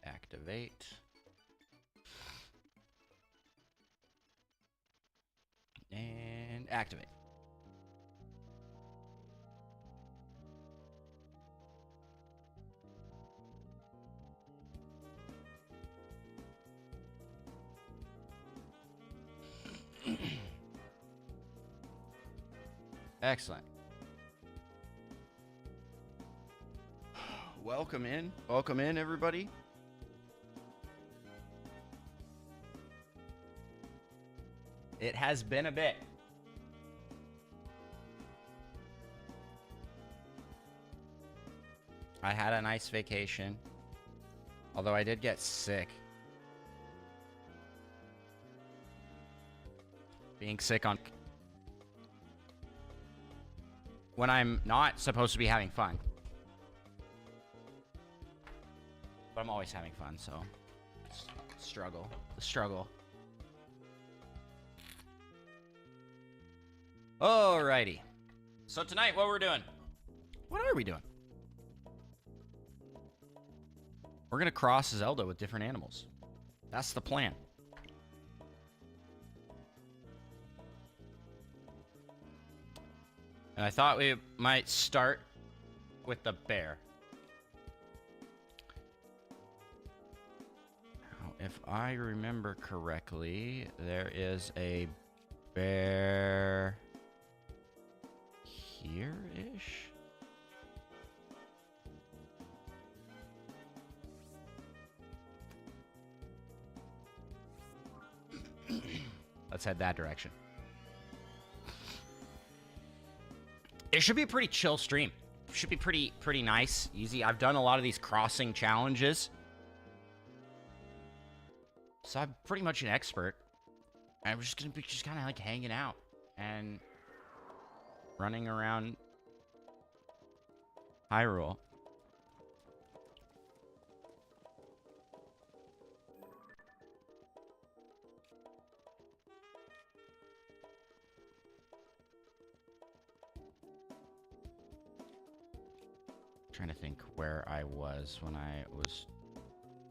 Activate. And activate. Excellent. Welcome in. Welcome in, everybody. It has been a bit. I had a nice vacation. Although I did get sick. Being sick on... when I'm not supposed to be having fun. But I'm always having fun, so... struggle. The struggle. Alrighty. So tonight, what we're doing? What are we doing? We're gonna cross Zelda with different animals. That's the plan. And I thought we might start with the bear. Now, if I remember correctly, there is a bear here-ish? Let's head that direction. It should be a pretty chill stream. It should be pretty nice, easy. I've done a lot of these crossing challenges, so I'm pretty much an expert. I'm just gonna be kind of like hanging out and running around Hyrule. Trying to think where I was when I was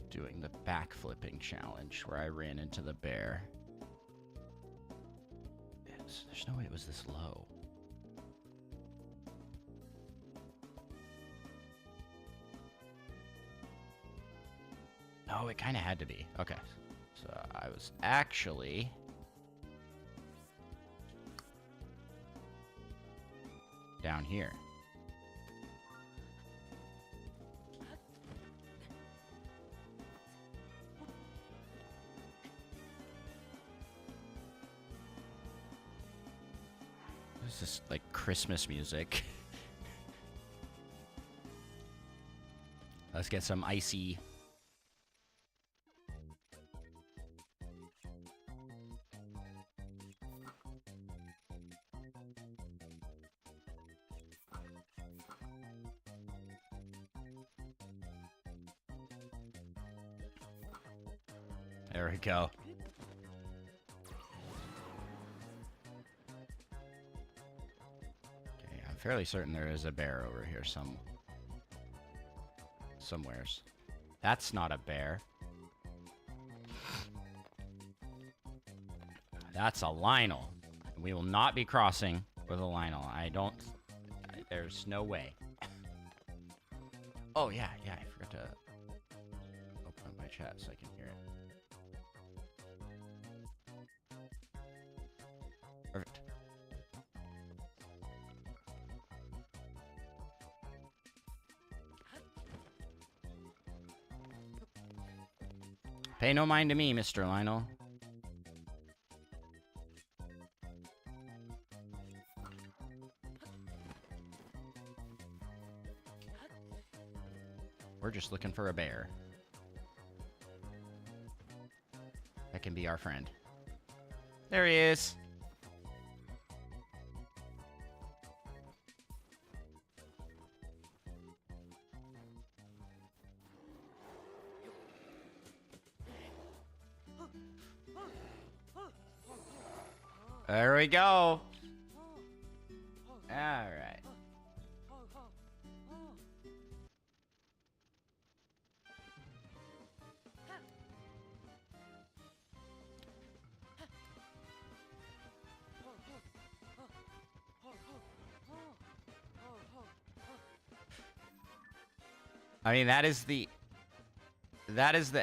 doing the backflipping challenge where I ran into the bear. There's no way it was this low. No, it kind of had to be. Okay. So I was actually... down here. This is like Christmas music. Let's get some icy. There we go. Fairly certain there is a bear over here somewheres. That's not a bear. That's a Lionel. We will not be crossing with a Lionel. There's no way. Oh, yeah, I forgot to open up my chat so I can hear it. Perfect. Pay no mind to me, Mr. Lionel. We're just looking for a bear that can be our friend. There he is. There we go. All right. I mean, that is the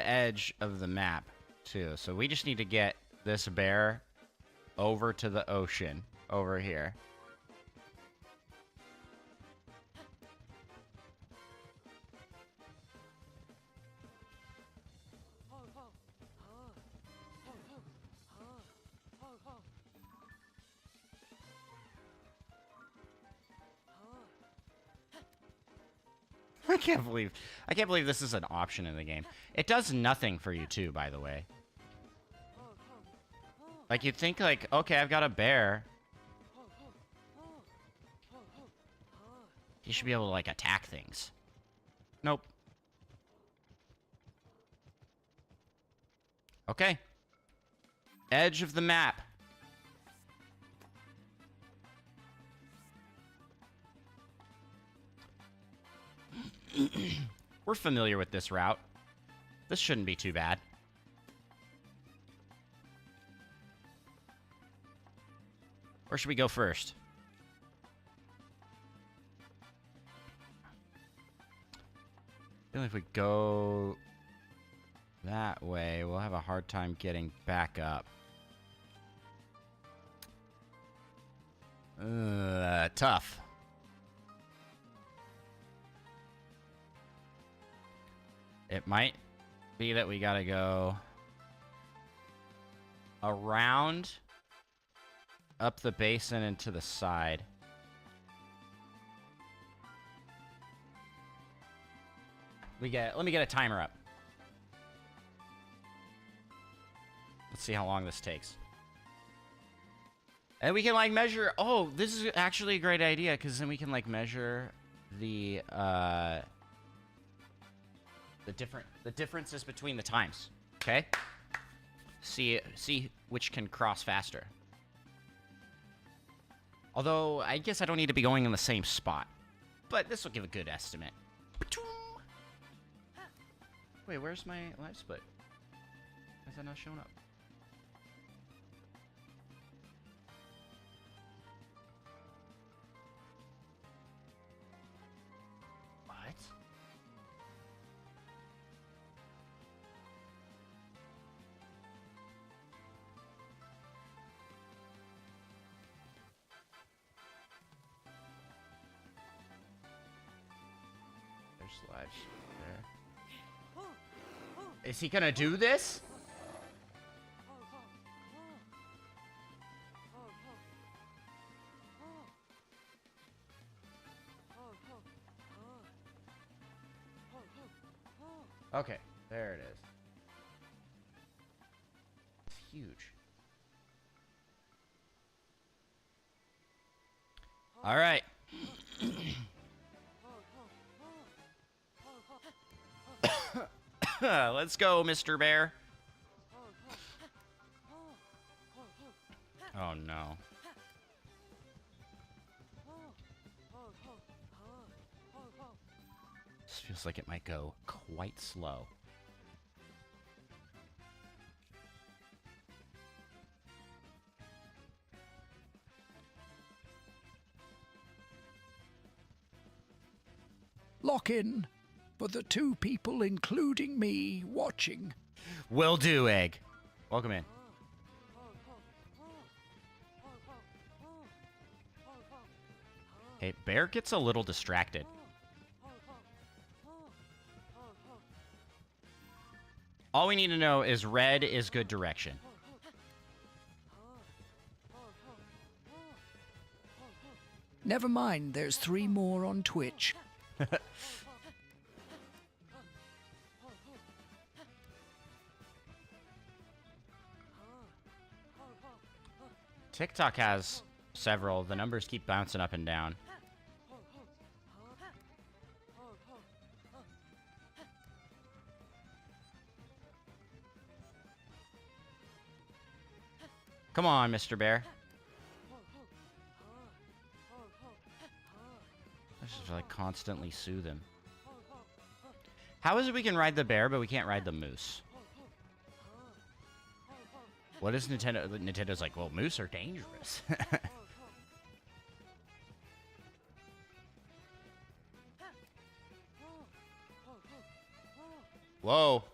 edge of the map, too. So we just need to get this bear over to the ocean over here. I can't believe this is an option in the game. It does nothing for you too, by the way. Like you'd think like, okay, I've got a bear. He should be able to like attack things. Nope. Okay. Edge of the map. We're familiar with this route. This shouldn't be too bad. Where should we go first? I feel like if we go that way, we'll have a hard time getting back up. Tough. It might be that we gotta go around, up the basin and to the side. Let me get a timer up. Let's see how long this takes. And we can like measure, oh, this is actually a great idea, because then we can like measure the differences between the times. Okay? See which can cross faster. Although, I guess I don't need to be going in the same spot. But this will give a good estimate. Wait, where's my live split? Why is that not showing up? What? There's live there. Is he gonna do this? Okay, there it is. It's huge. All right. Let's go, Mr. Bear. Oh, no. This feels like it might go quite slow. Lock in for the 2 people, including me, watching. Will do, Egg. Welcome in. Hey, Bear gets a little distracted. All we need to know is red is good direction. Never mind, there's 3 more on Twitch. TikTok has several. The numbers keep bouncing up and down. Come on, Mr. Bear. I just like constantly soothe him. How is it we can ride the bear, but we can't ride the moose? What is Nintendo? Nintendo's like, well, moose are dangerous. Whoa.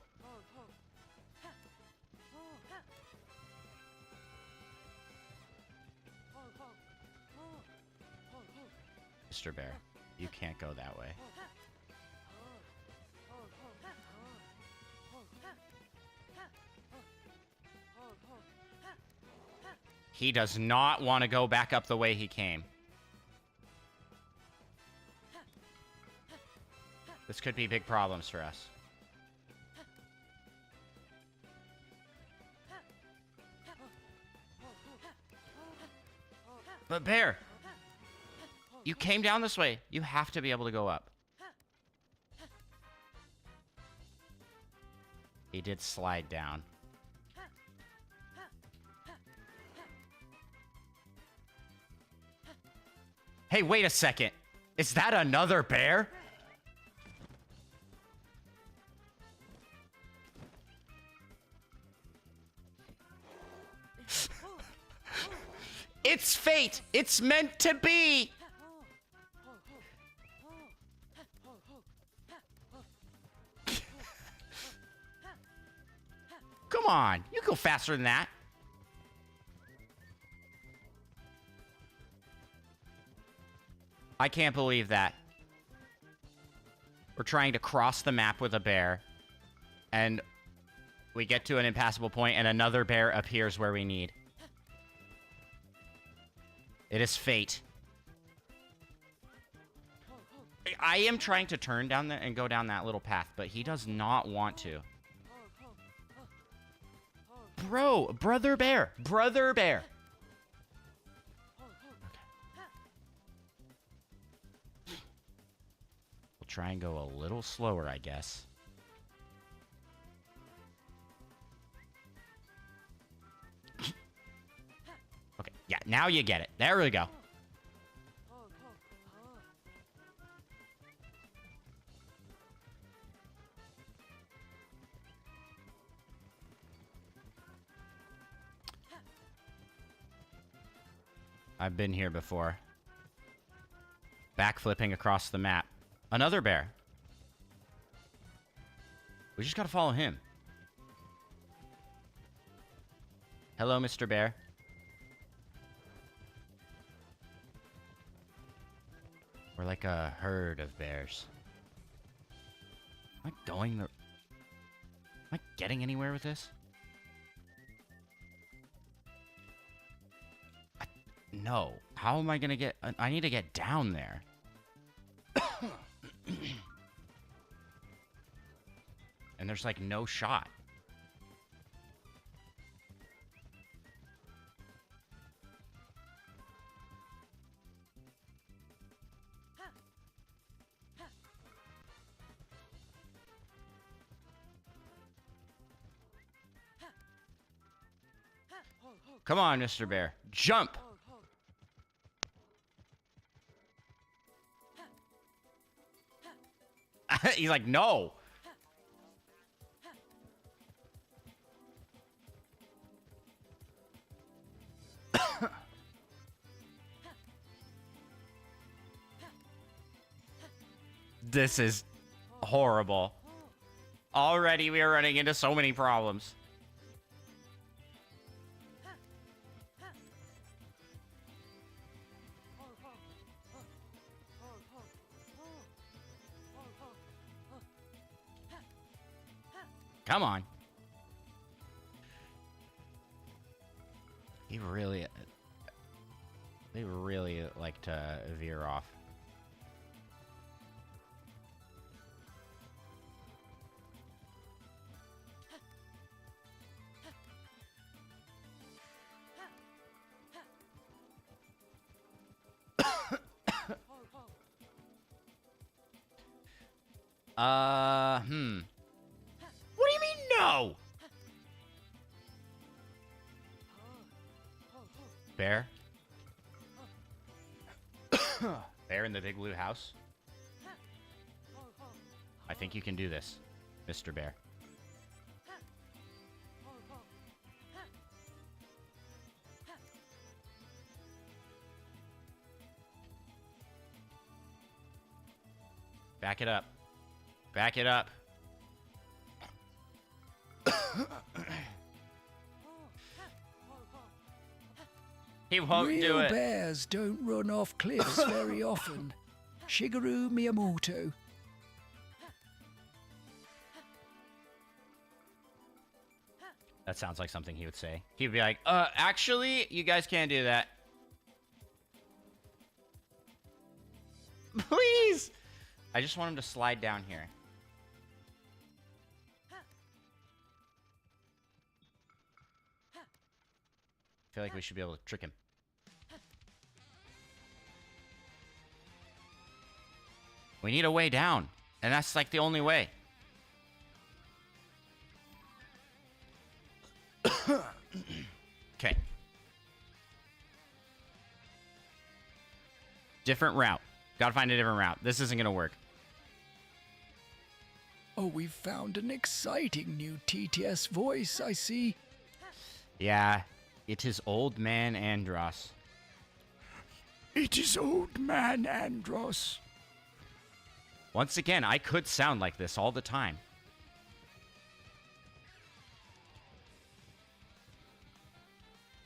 Mr. Bear, you can't go that way. He does not want to go back up the way he came. This could be big problems for us. But Bear, you came down this way. You have to be able to go up. He did slide down. Hey, wait a second. Is that another bear? It's fate. It's meant to be. Come on. You go faster than that. I can't believe that. We're trying to cross the map with a bear, and we get to an impassable point, and another bear appears where we need. It is fate. I am trying to turn down there and go down that little path, but he does not want to. Bro, brother bear. Brother bear. We'll try and go a little slower, I guess. Okay, yeah, now you get it. There we go. I've been here before. Backflipping across the map. Another bear. We just gotta follow him. Hello, Mr. Bear. We're like a herd of bears. Am I going the... Am I getting anywhere with this? No. How am I gonna get... I need to get down there. And there's like no shot. Come on, Mr. Bear. Jump! He's like, no. This is horrible. Already we are running into so many problems. Come on. They really like to veer off. What do you mean, no? Bear? Bear in the big blue house? I think you can do this, Mr. Bear. Back it up. Back it up. He won't do Real it. bears don't run off cliffs very often. Shigeru Miyamoto. That sounds like something he would say. He'd be like, actually, you guys can't do that. Please! I just want him to slide down here. I feel like we should be able to trick him. We need a way down, and that's like the only way. Okay. Different route. Gotta find a different route. This isn't gonna work. Oh, we've found an exciting new TTS voice, I see. Yeah, it is Old Man Andros. It is Old Man Andros. Once again, I could sound like this all the time.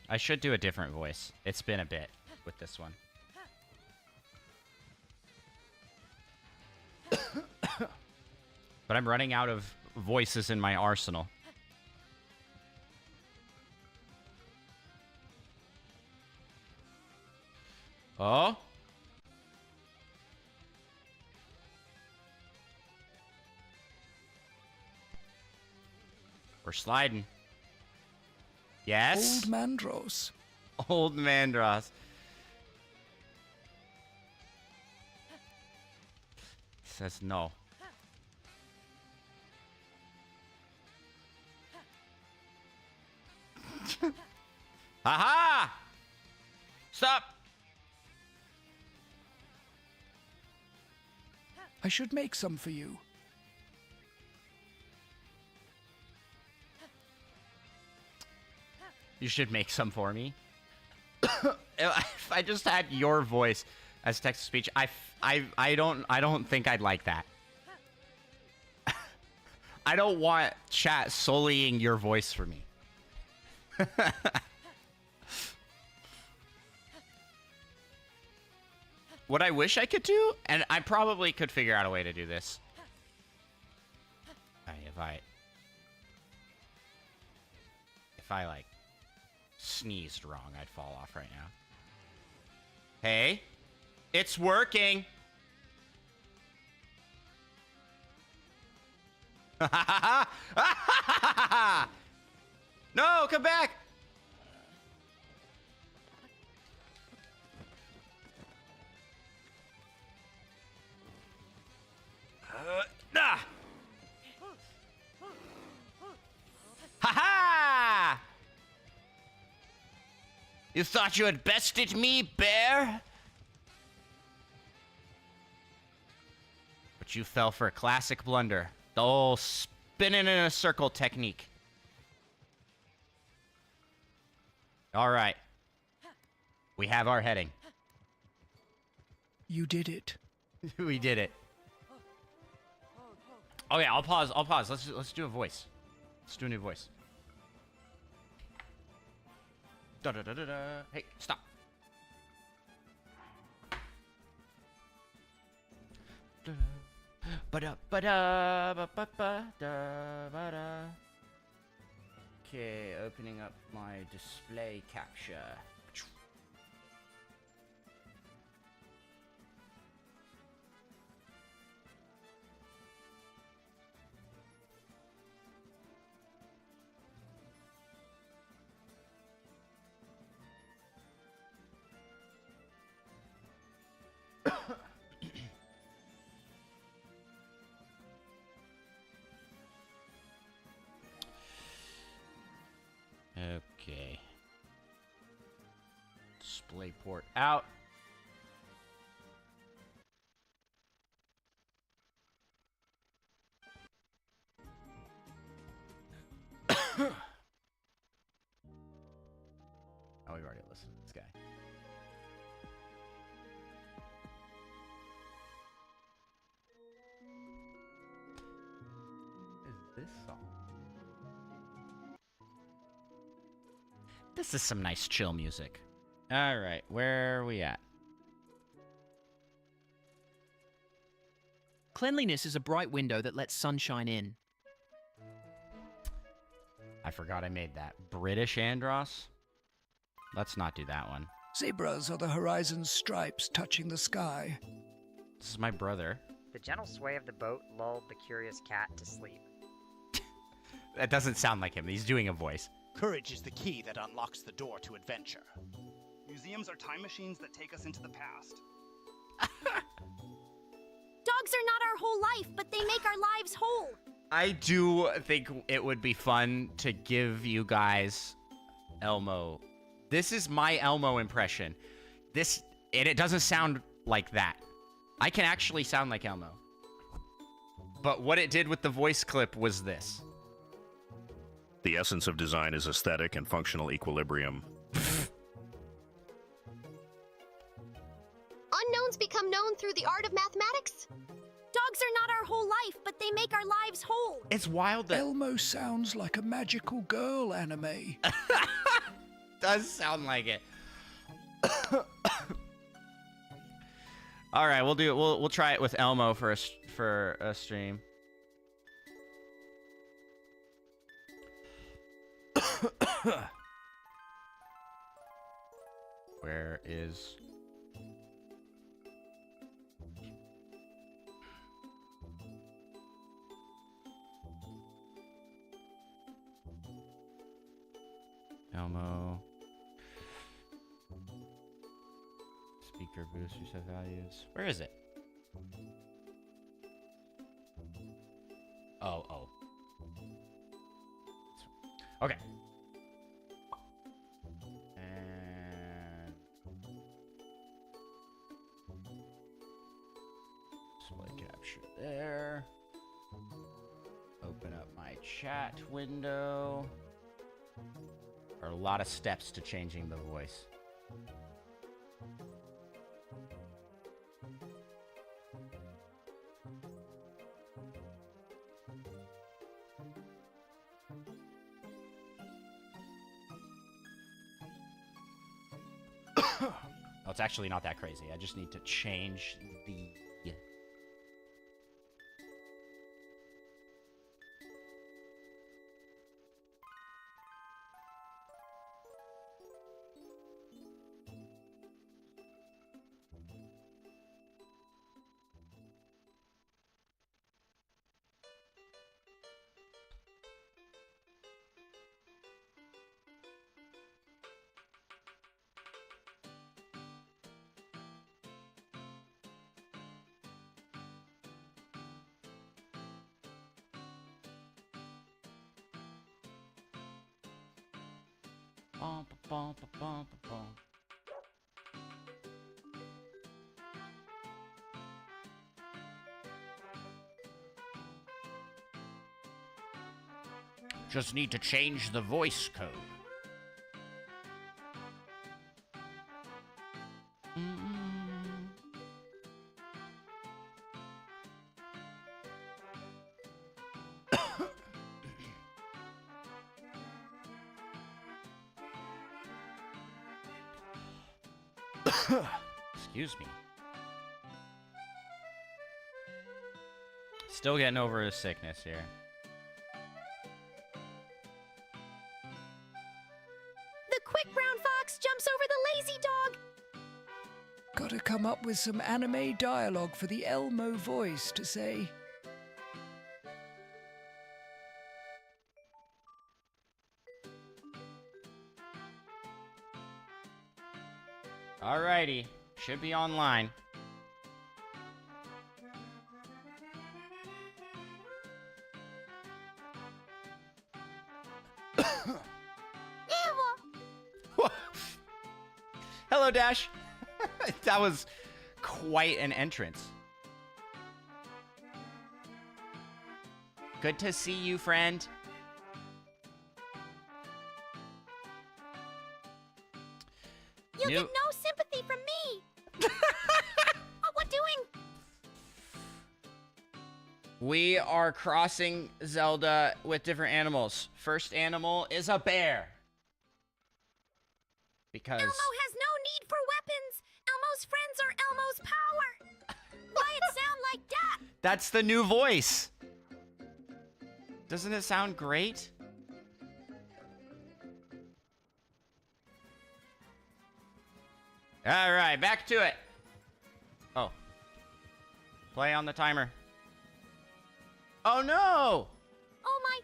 I should do a different voice. It's been a bit with this one. But I'm running out of voices in my arsenal. Oh? We're sliding. Yes? Old Mandros. Old Mandros. Says no. Haha! Stop! I should make some for you. You should make some for me. If I just had your voice as text to speech, I don't think I'd like that. I don't want chat sullying your voice for me. What I wish I could do, and I probably could figure out a way to do this. If I like sneezed wrong, I'd fall off right now. Hey, it's working. No, come back. Nah. Ha-ha! You thought you had bested me, bear? But you fell for a classic blunder. The old spinning in a circle technique. All right. We have our heading. You did it. We did it. Oh yeah, I'll pause. Let's do a voice. Let's do a new voice. Da da da da da. Hey, stop. Ba-da ba-da ba-ba-ba da ba-da. Okay, opening up my display capture. Okay. Display port out. Oh, we've already listened to this guy. Is this song? This is some nice chill music. All right, where are we at? Cleanliness is a bright window that lets sunshine in. I forgot I made that. British Andros? Let's not do that one. Zebras are the horizon's stripes touching the sky. This is my brother. The gentle sway of the boat lulled the curious cat to sleep. That doesn't sound like him. He's doing a voice. Courage is the key that unlocks the door to adventure. Museums are time machines that take us into the past. Dogs are not our whole life, but they make our lives whole. I do think it would be fun to give you guys Elmo. This is my Elmo impression. And it doesn't sound like that. I can actually sound like Elmo. But what it did with the voice clip was this. The essence of design is aesthetic and functional equilibrium. Unknowns become known through the art of mathematics. Dogs are not our whole life, but they make our lives whole. It's wild that Elmo sounds like a magical girl anime. does sound like it. All right, we'll do it. We'll try it with Elmo for a stream. Where is Elmo? Speaker boost, reset values. Where is it? Oh. Okay. And display capture there. Open up my chat window. There are a lot of steps to changing the voice. Oh, it's actually not that crazy. I just need to change the... Bum, bum, bum, bum, bum. Just need to change the voice code. Excuse me. Still getting over his sickness here. The quick brown fox jumps over the lazy dog. Gotta come up with some anime dialogue for the Elmo voice to say. Alrighty. Should be online. Hello, Dash. That was quite an entrance. Good to see you, friend. You'll get no sympathy from me. What doing? We are crossing Zelda with different animals. First animal is a bear. Because Elmo has no need for weapons. Elmo's friends are Elmo's power. Why it sound like that? that's the new voice. Doesn't it sound great? All right, back to it. Oh. Play on the timer. Oh no! Oh my.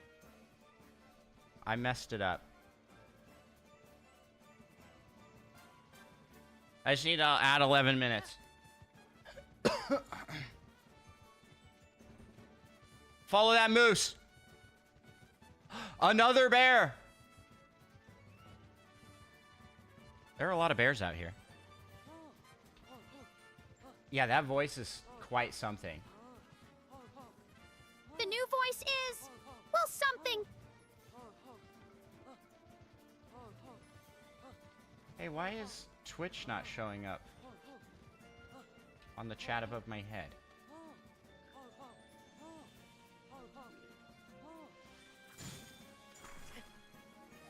I messed it up. I just need to add 11 minutes. Follow that moose. Another bear. There are a lot of bears out here. Yeah, that voice is quite something. The new voice is, well, something. Hey, why is Twitch not showing up on the chat above my head?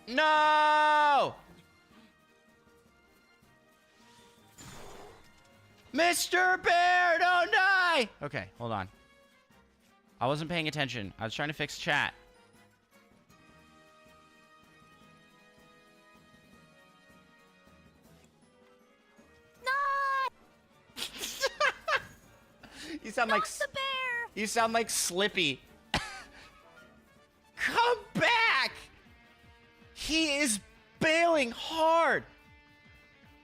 No! Mr. Bear, don't die! Okay, hold on. I wasn't paying attention. I was trying to fix chat. You sound like The bear. you sound like Slippy. Come back! He is bailing hard.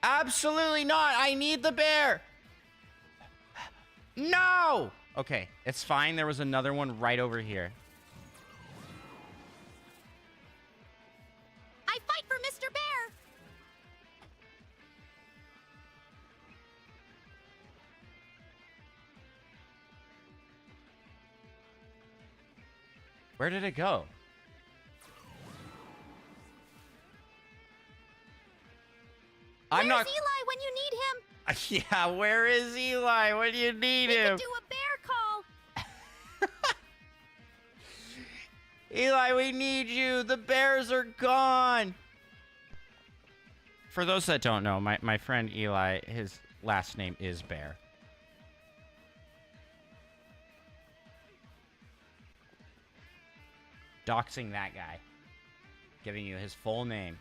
Absolutely not. I need the bear. No! Okay, it's fine. There was another one right over here. I fight for Mr. Bear. Where did it go? I'm not. Where's Eli when you need him? Yeah, where is Eli when you need We him? could do a bear call. Eli, we need you. The bears are gone. For those that don't know, my friend Eli, his last name is Bear. Doxing that guy. Giving you his full name.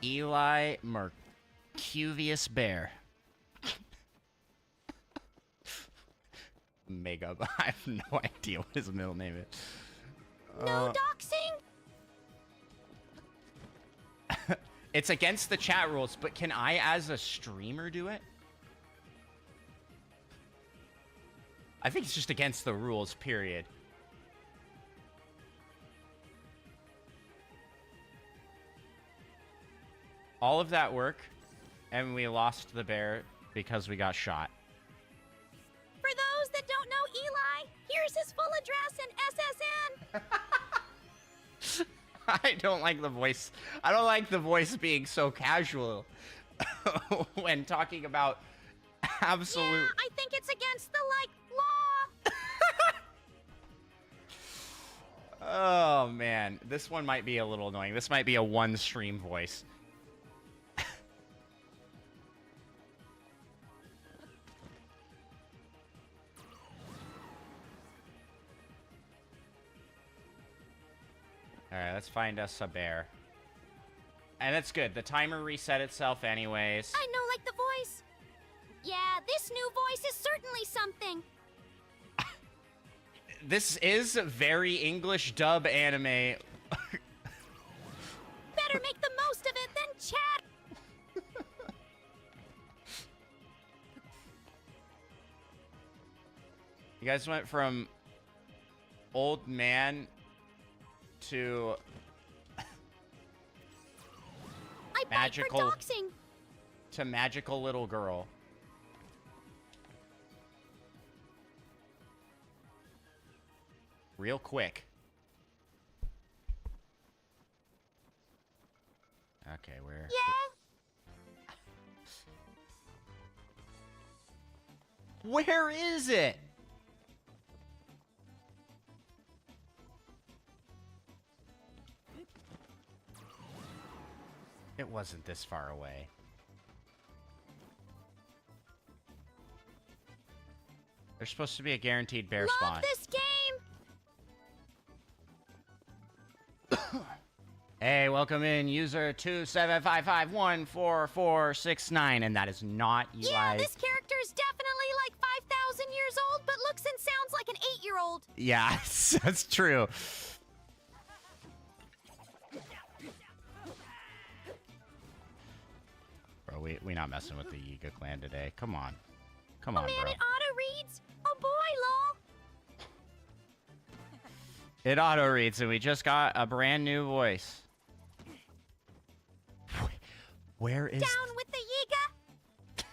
Eli Mercuvius Bear. Mega. I have no idea what his middle name is. No doxing. It's against the chat rules, but can I, as a streamer, do it? I think it's just against the rules, period. All of that work, and we lost the bear because we got shot. For those that don't know Eli, here's his full address and SSN. I don't like the voice. I don't like the voice being so casual when talking about absolute. Yeah, I think it's against the, law. Oh man, this one might be a little annoying. This might be a one stream voice. Alright, let's find us a bear. And that's good. The timer reset itself anyways. I know, like the voice. Yeah, this new voice is certainly something. This is very English dub anime. Better make the most of it than chat. You guys went from old man to I magical fight for doxing. to magical little girl. Real quick. Okay, where? Yeah. Where is it? It wasn't this far away. There's supposed to be a guaranteed bear Love spawn. this game! Hey, welcome in, user 275514469, and that is not Eli. Yeah, this character is definitely like 5,000 years old, but looks and sounds like an 8-year-old. Yeah, that's true. Bro, we not messing with the Yiga clan today. Come on. Come on, Man, bro. it auto-reads. Oh boy, lol. It auto-reads, and we just got a brand new voice. Where is... Down with the Yiga.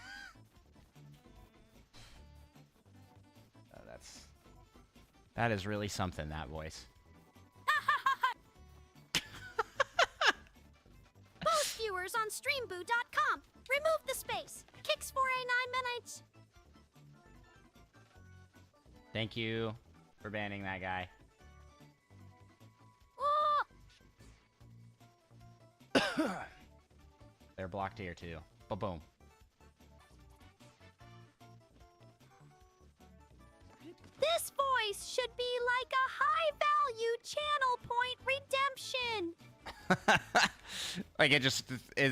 Oh, that is really something, that voice. Boost viewers on streamboo.com. Remove the space. Kicks for a 9 minutes. Thank you for banning that guy. Oh, They're blocked here, too. Ba-boom. this voice should be like a high-value channel point redemption. Like, it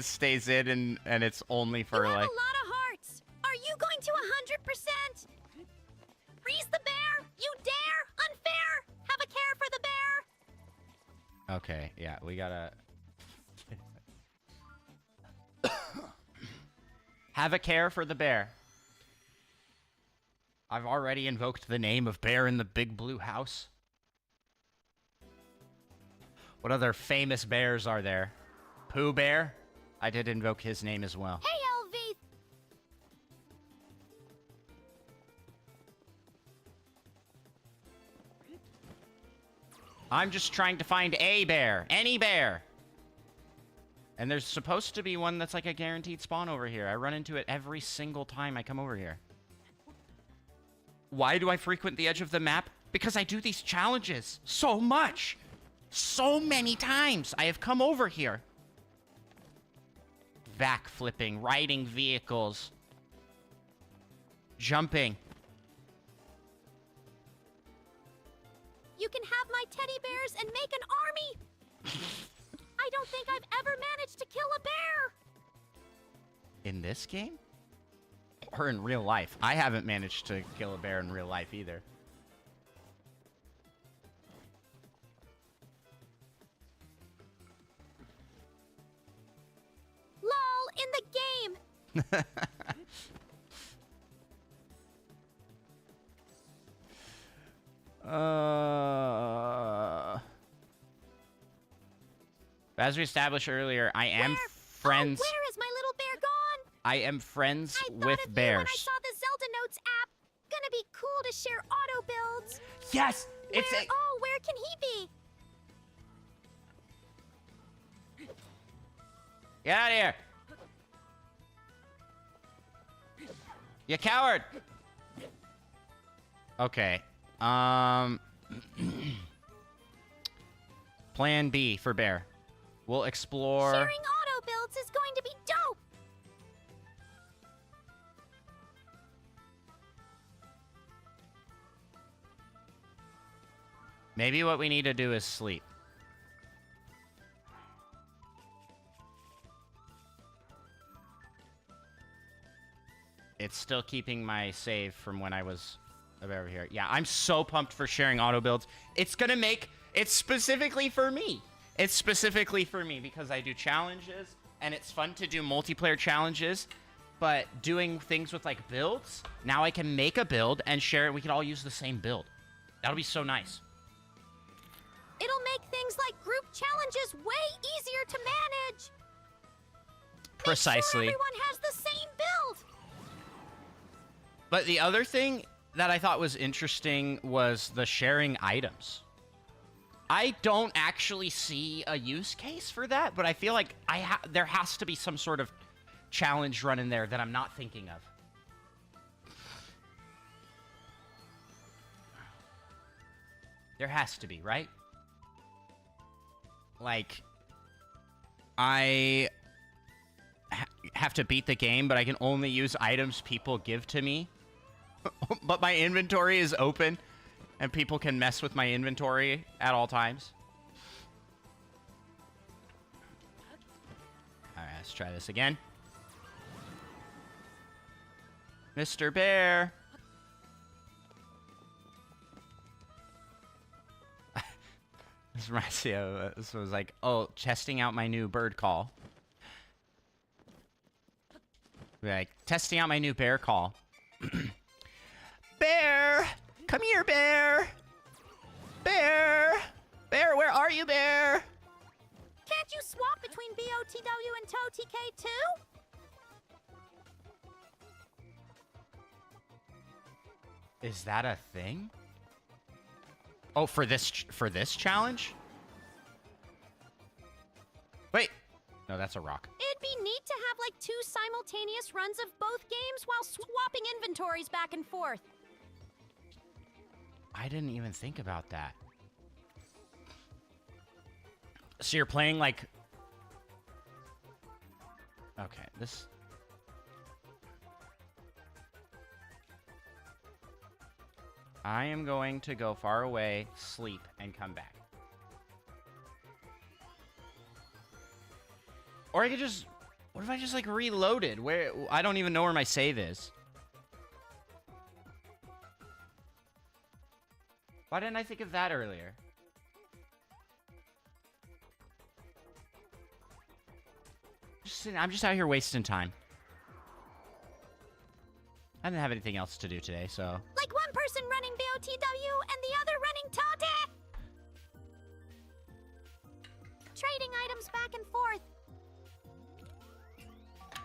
stays in, and it's only for, You have like... a lot of hearts. Are you going to 100%? Freeze the bear. You dare. Unfair. Have a care for the bear. Okay, yeah, we gotta... Have a care for the bear. I've already invoked the name of Bear in the Big Blue House. What other famous bears are there? Pooh Bear? I did invoke his name as well. Hey, LV. I'm just trying to find a bear. Any bear. And there's supposed to be one that's like a guaranteed spawn over here. I run into it every single time I come over here. Why do I frequent the edge of the map? Because I do these challenges so much. So many times I have come over here. Back flipping, riding vehicles, jumping. You can have my teddy bears and make an army. I don't think I've ever managed to kill a bear. In this game? Or in real life? I haven't managed to kill a bear in real life either. LOL, in the game. As we established earlier, I am friends. Oh, where is my little bear gone? I am friends I thought with of bears. you when I saw the Zelda Notes app. Gonna be cool to share auto builds. Yes, it's Where, oh, where can he be? Get out of here! You coward! Okay. Plan B for bear. We'll explore. Sharing auto builds is going to be dope. Maybe what we need to do is sleep. It's still keeping my save from when I was over here. Yeah, I'm so pumped for sharing auto builds. It's gonna make... It's specifically for me. It's specifically for me because I do challenges, and it's fun to do multiplayer challenges, but doing things with, like, builds, now I can make a build and share it. We can all use the same build. That'll be so nice. It'll make things like group challenges way easier to manage. Precisely. Make sure everyone has the same build. But the other thing that I thought was interesting was the sharing items. I don't actually see a use case for that, but I feel like there has to be some sort of challenge run in there that I'm not thinking of. There has to be, right? Like, I have to beat the game, but I can only use items people give to me. But my inventory is open, and people can mess with my inventory at all times. All right, let's try this again. Mr. Bear. This reminds me of, this was like, oh, testing out my new bird call. Like, testing out my new bear call. Bear! Come here, Bear! Bear! Bear, where are you, Bear? Can't you swap between BOTW and TOTK too? Is that a thing? Oh, for this challenge? Wait. No, that's a rock. It'd be neat to have like 2 simultaneous runs of both games while swapping inventories back and forth. I didn't even think about that. So you're playing like... Okay, this... I am going to go far away, sleep, and come back. Or I could just... What if I just, like, reloaded? Where... I don't even know where my save is. Why didn't I think of that earlier? I'm just out here wasting time. I didn't have anything else to do today, so... Like one person running BOTW and the other running TOTK. Trading items back and forth.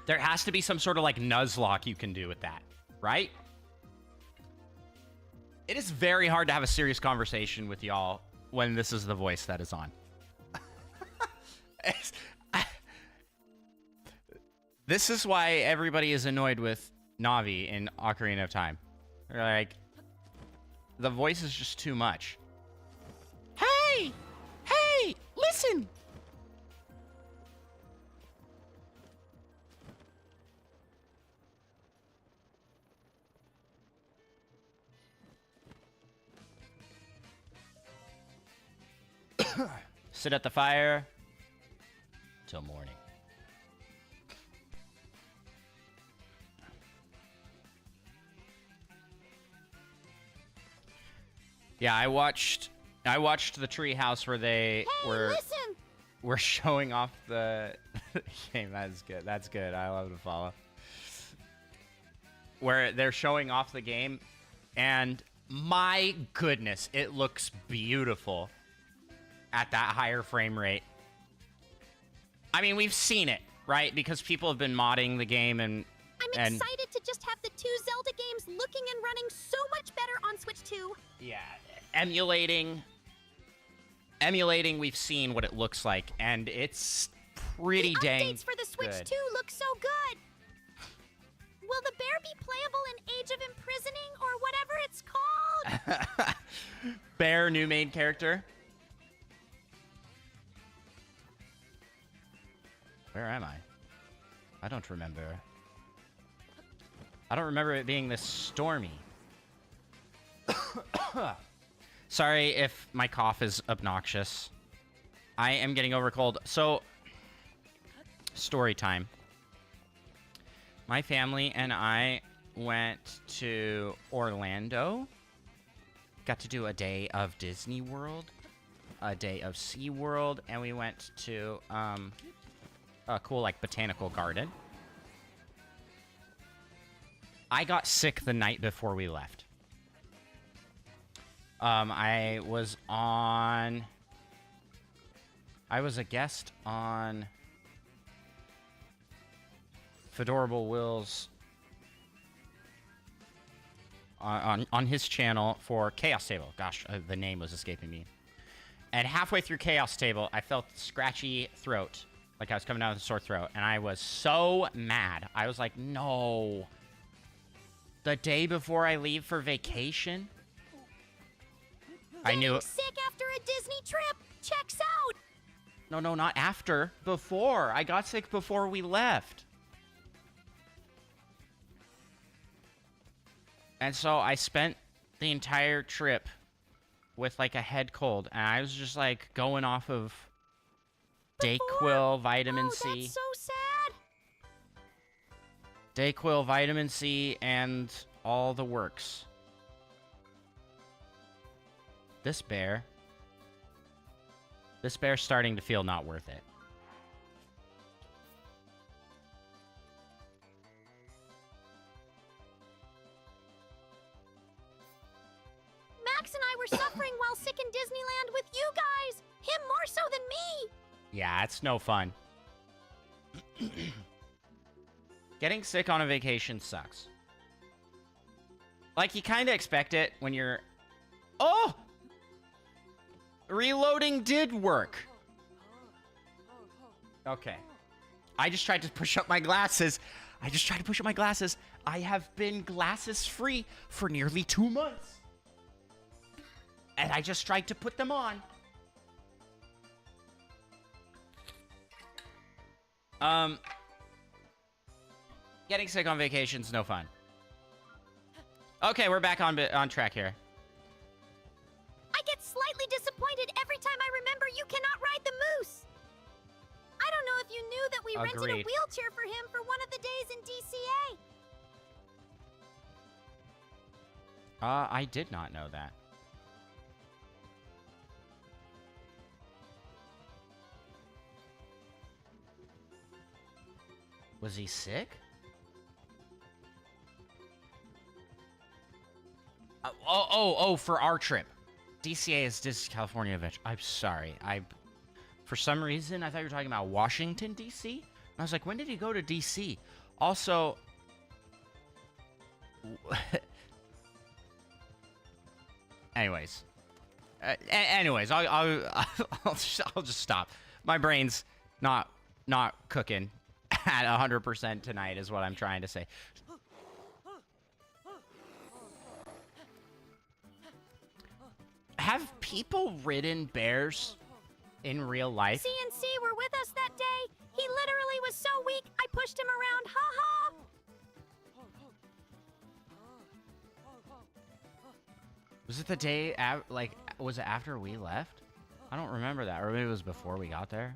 There has to be some sort of, like, nuzlocke you can do with that, right? It is very hard to have a serious conversation with y'all when this is the voice that is on. This is why everybody is annoyed with Navi in Ocarina of Time. They're like, the voice is just too much. Hey! Hey! Listen! Sit at the fire till morning. Yeah, I watched the treehouse where they were showing off the game. That's good. That's good. I love to follow. Where they're showing off the game, and my goodness, it looks beautiful at that higher frame rate. I mean, we've seen it, right? Because people have been modding the game and I'm excited to just have the 2 Zelda games looking and running so much better on Switch 2. Yeah, emulating, we've seen what it looks like, and it's pretty dang updates for the Switch good. 2 look so good. Will the bear be playable in Age of Imprisoning or whatever it's called? Bear, new main character. Where am I? I don't remember. I don't remember it being this stormy. Sorry if my cough is obnoxious. I am getting over a cold. So, story time. My family and I went to Orlando. Got to do a day of Disney World, a day of SeaWorld, and we went to a cool, like, botanical garden. I got sick the night before we left. I was a guest on Fedorable Will's on his channel for Chaos Table. Gosh, the name was escaping me. And halfway through Chaos Table, I felt scratchy throat, like I was coming down with a sore throat, and I was so mad. I was like, no. The day before I leave for vacation? I knew it. Sick after a Disney trip checks out. No, not after. Before. I got sick before we left. And so I spent the entire trip with like a head cold, and I was just like going off of Dayquil, vitamin C. That's so sad. Dayquil, vitamin C, and all the works. This bear's starting to feel not worth it. Max and I were suffering while sick in Disneyland with you guys. Him more so than me. Yeah, it's no fun. Getting sick on a vacation sucks. Like, you kind of expect it when you're... Oh! Reloading did work. Okay. I just tried to push up my glasses. I have been glasses free for nearly 2 months. And I just tried to put them on. Getting sick on vacation's no fun. Okay, we're back on track here. I get slightly disappointed every time I remember you cannot ride the moose. I don't know if you knew that we rented a Agreed. wheelchair for him for one of the days in DCA. I did not know that. Was he sick? Oh, for our trip. DCA is Disney California Adventure. I'm sorry. For some reason, I thought you were talking about Washington, D.C. And I was like, when did he go to D.C.? Also... Anyways. I'll just stop. My brain's not cooking at 100% tonight is what I'm trying to say. Have people ridden bears in real life? CNC were with us that day. He literally was so weak, I pushed him around. Ha ha! Was it the day, was it after we left? I don't remember that. Or maybe it was before we got there.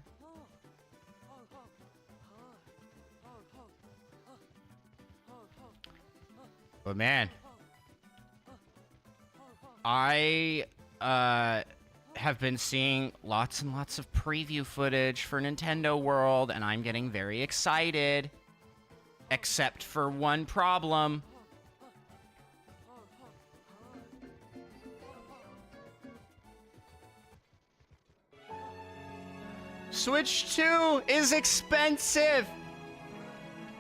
But man, I have been seeing lots and lots of preview footage for Nintendo World, and I'm getting very excited. Except for one problem. Switch 2 is expensive.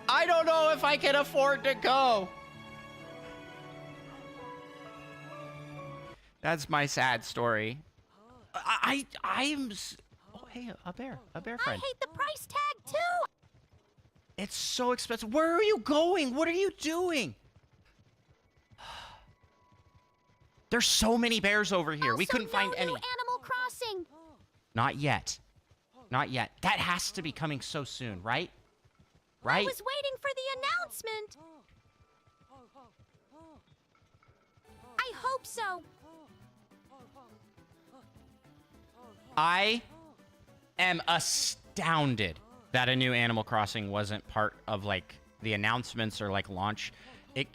I don't know if I can afford to go. That's my sad story. I'm... Oh, hey, a bear friend. I hate the price tag too. It's so expensive. Where are you going? What are you doing? There's so many bears over here. We Also, couldn't find no any. new Animal Crossing. Not yet. Not yet. That has to be coming so soon, right? I Right? was waiting for the announcement. I hope so. I am astounded that a new Animal Crossing wasn't part of, like, the announcements or, like, launch.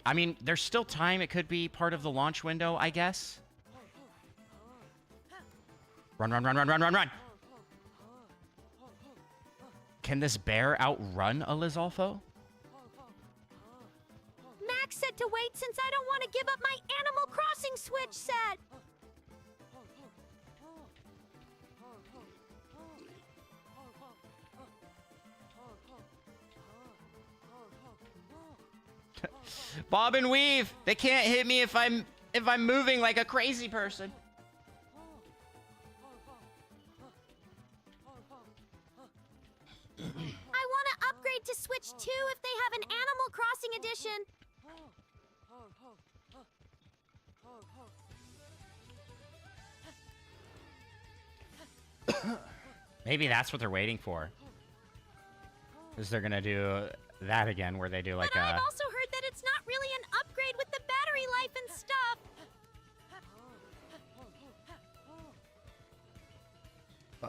I mean, there's still time. It could be part of the launch window, I guess. Run, run, run, run, run, run, run! Can this bear outrun a Lizalfo? Max said to wait since I don't want to give up my Animal Crossing Switch set. Bob and weave. They can't hit me if I'm moving like a crazy person. I want to upgrade to Switch 2 if they have an Animal Crossing edition. Maybe that's what they're waiting for. Is they're gonna do that again, where they do like But I've also heard that it's not really an upgrade with the battery life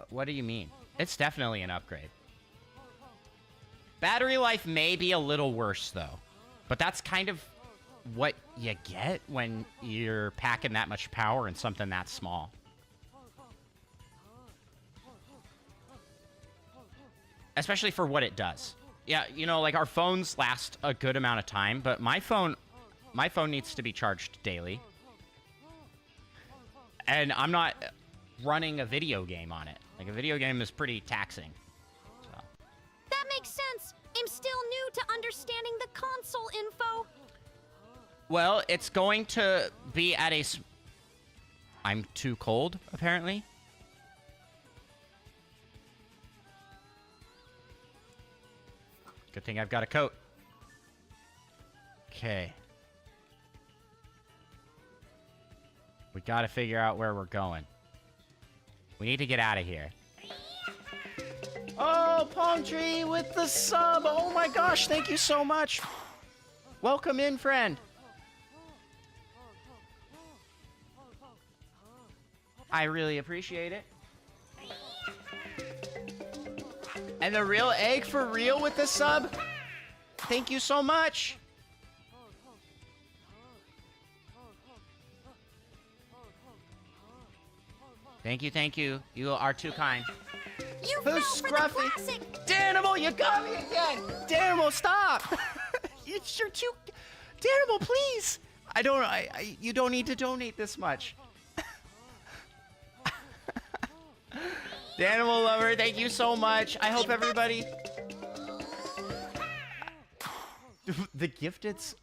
What do you mean? It's definitely an upgrade. Battery life may be a little worse, though. But that's kind of what you get when you're packing that much power in something that small. Especially for what it does. Yeah, you know, like our phones last a good amount of time, but my phone needs to be charged daily. And I'm not running a video game on it. Like, a video game is pretty taxing. So. That makes sense. I'm still new to understanding the console info. Well, it's going to be at a... I'm too cold, apparently. Good thing I've got a coat. Okay. We gotta figure out where we're going. We need to get out of here. Oh, Palm Tree with the sub! Oh my gosh, thank you so much! Welcome in, friend! I really appreciate it. And the real egg for real with the sub? Thank you so much! Thank you, thank you. You are too kind. You Who's fell for Scruffy? the classic. Danimal, you got me again! Danimal, stop! You're too... Danimal, please! You don't need to donate this much. Danimal lover, thank you so much. I hope everybody... The gifteds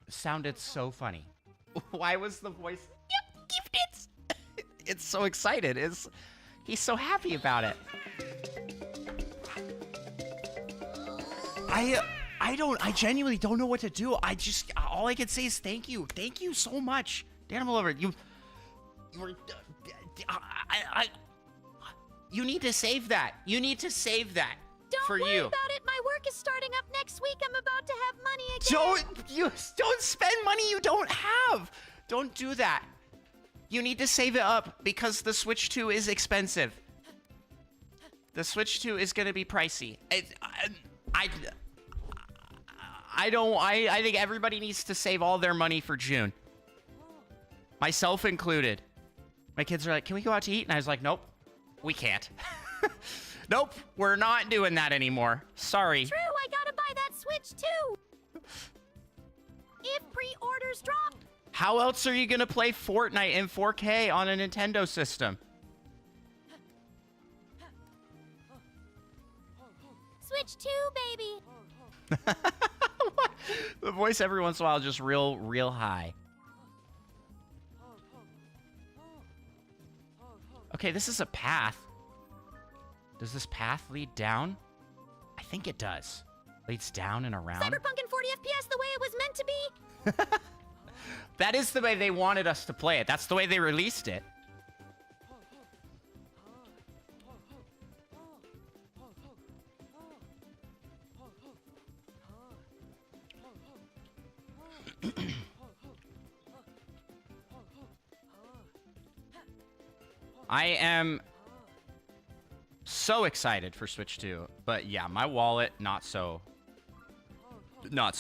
sounded so funny. Why was the voice... Yep, gifteds! It's so excited. He's so happy about it. I genuinely don't know what to do. All I can say is thank you. Thank you so much. Danimal lover, you were... You need to save that. You need to save that for Don't worry you. about it. My work is starting up next week. I'm about to have money again. Don't spend money you don't have. Don't do that. You need to save it up because the Switch 2 is expensive. The Switch 2 is gonna be pricey. I think everybody needs to save all their money for June. Myself included. My kids are like, "Can we go out to eat?" And I was like, "Nope. We can't." Nope, we're not doing that anymore. Sorry. True, I gotta buy that Switch too. If pre-orders drop. How else are you gonna play Fortnite in 4K on a Nintendo system? Switch 2, baby. The voice every once in a while just real high. Okay, this is a path. Does this path lead down? I think it does. Leads down and around. Cyberpunk in 40 FPS the way it was meant to be. That is the way they wanted us to play it. That's the way they released it. I am so excited for Switch 2, but yeah, my wallet not so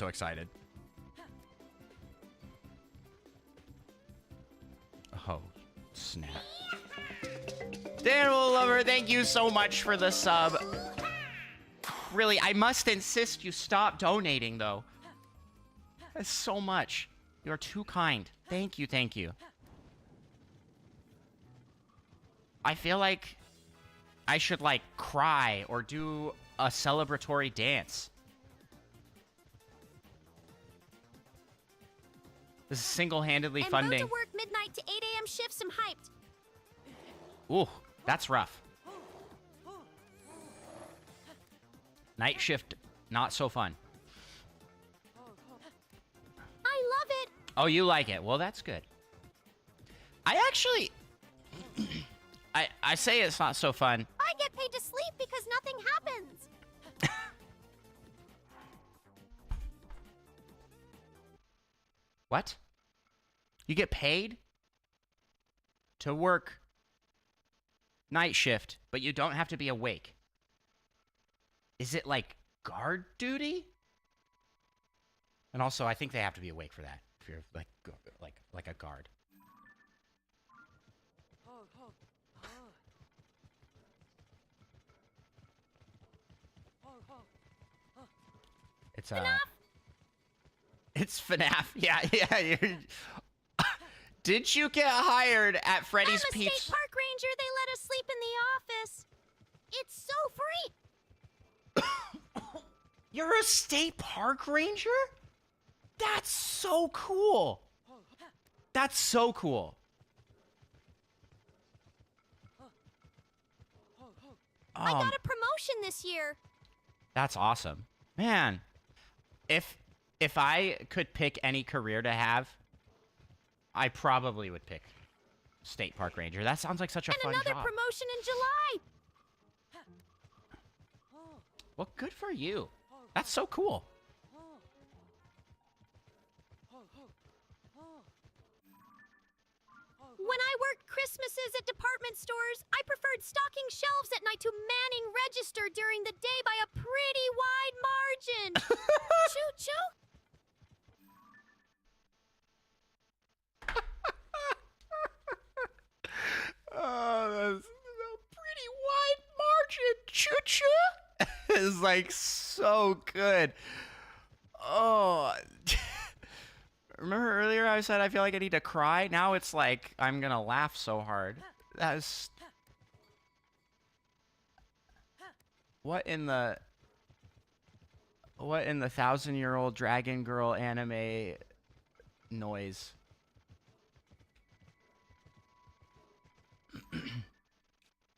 excited. Oh, snap. Daniel Lover, thank you so much for the sub. Really, I must insist you stop donating, though. That's so much. You're too kind. Thank you, thank you. I feel like I should, like, cry or do a celebratory dance. This is single-handedly funding. About to work midnight to 8 a.m. shifts. I'm hyped. Ooh, that's rough. Night shift, not so fun. I love it. Oh, you like it. Well, that's good. I actually... I say it's not so fun. I get paid to sleep because nothing happens. What? You get paid to work Night shift, but you don't have to be awake. Is it like guard duty? And also, I think they have to be awake for that. If you're like a guard. It's It's FNAF. Yeah, yeah. Did you get hired at Freddy's I'm a Pizza? state park ranger. They let us sleep in the office. It's so free. You're a state park ranger? That's so cool. That's so cool. I got a promotion this year. That's awesome. Man, if I could pick any career to have, I probably would pick state park ranger. That sounds like such a fun another job. promotion in July. Well, good for you. That's so cool. When I worked Christmases at department stores, I preferred stocking shelves at night to manning register during the day by a pretty wide margin. Choo-choo. Oh, that's a pretty wide margin. Choo-choo. It's like so good. Oh. Remember earlier I said I feel like I need to cry? Now it's like I'm gonna laugh so hard. That's... What in the 1,000-year-old Dragon Girl anime noise?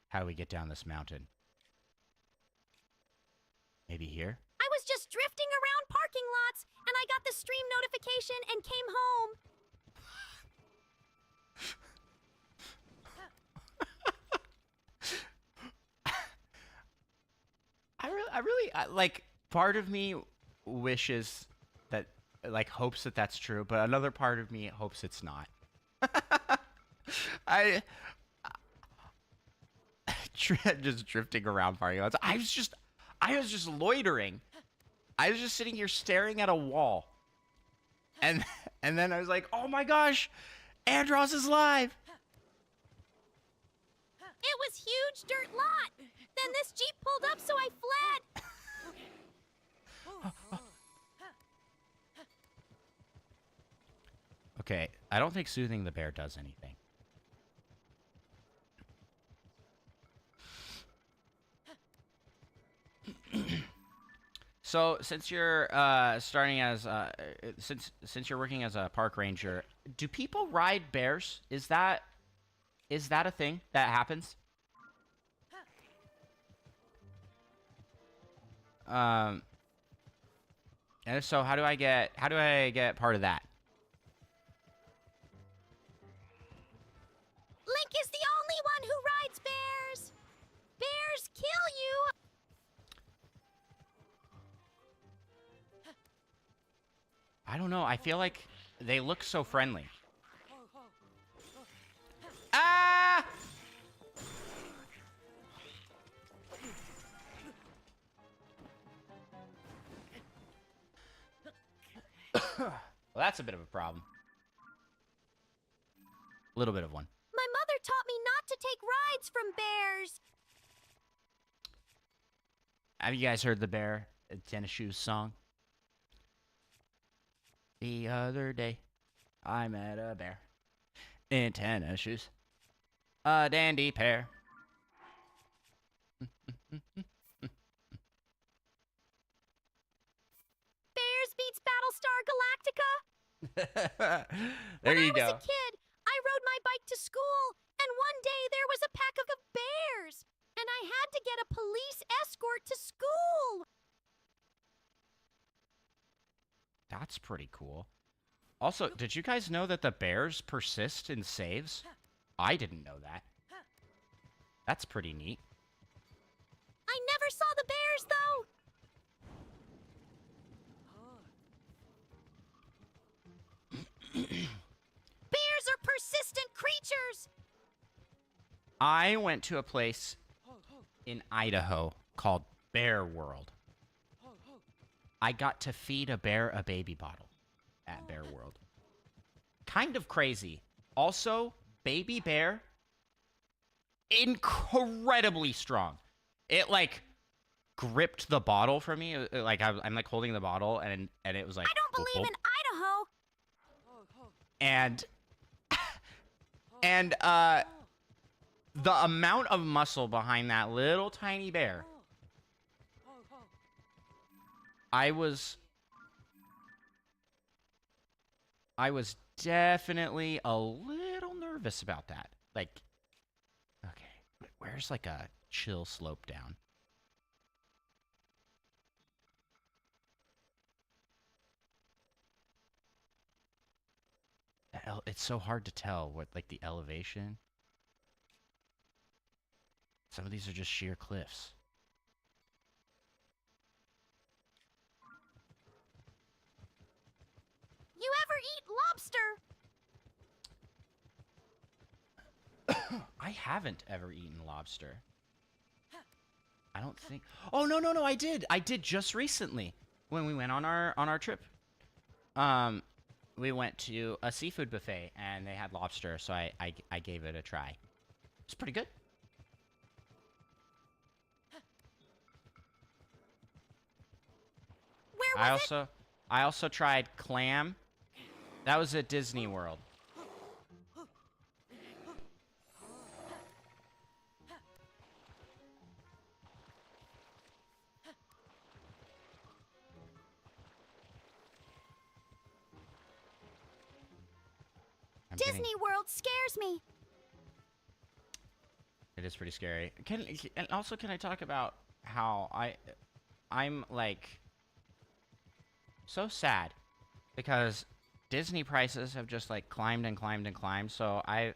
How do we get down this mountain? Maybe here? I was just drifting around parking lots, and I got the stream notification and came home. Like, part of me wishes that, like, hopes that that's true, but another part of me hopes it's not. Just drifting around parking lots. I was just loitering. I was just sitting here staring at a wall. And then I was like, oh my gosh, Andros is live. It was huge dirt lot. Then this Jeep pulled up, so I fled. Okay, I don't think soothing the bear does anything. So, since you're starting as since you're working as a park ranger, do people ride bears? Is that a thing that happens? And if so, how do I get part of that? Link is the only one who rides bears. Bears kill you. I don't know. I feel like they look so friendly. Ah! Well, that's a bit of a problem. A little bit of one. My mother taught me not to take rides from bears. Have you guys heard the Bear Tennis Shoes song? The other day, I met a bear in tennis shoes. A dandy pair. Bears beats Battlestar Galactica. There you When I go. was a kid, I rode my bike to school, and one day there was a pack of bears, and I had to get a police escort to school. That's pretty cool. Also, did you guys know that the bears persist in saves? I didn't know that. That's pretty neat. I never saw the bears, though. Bears are persistent creatures. I went to a place in Idaho called Bear World. I got to feed a bear a baby bottle at Bear World. Kind of crazy. Also, baby bear, incredibly strong. It, like, gripped the bottle for me. Like, I'm like, holding the bottle, and it was like... I don't believe in Idaho. And the amount of muscle behind that little tiny bear... I was definitely a little nervous about that. Like, okay, where's like a chill slope down? It's so hard to tell what, like, the elevation. Some of these are just sheer cliffs. You ever eat lobster? I haven't ever eaten lobster. I don't think... Oh, no, I did. I did just recently when we went on our trip. We went to a seafood buffet, and they had lobster, so I gave it a try. It's pretty good. Where was it? I also tried clam. That was at Disney World. Disney World scares me. It is pretty scary. Can I talk about how I'm like so sad because Disney prices have just like climbed and climbed and climbed. So I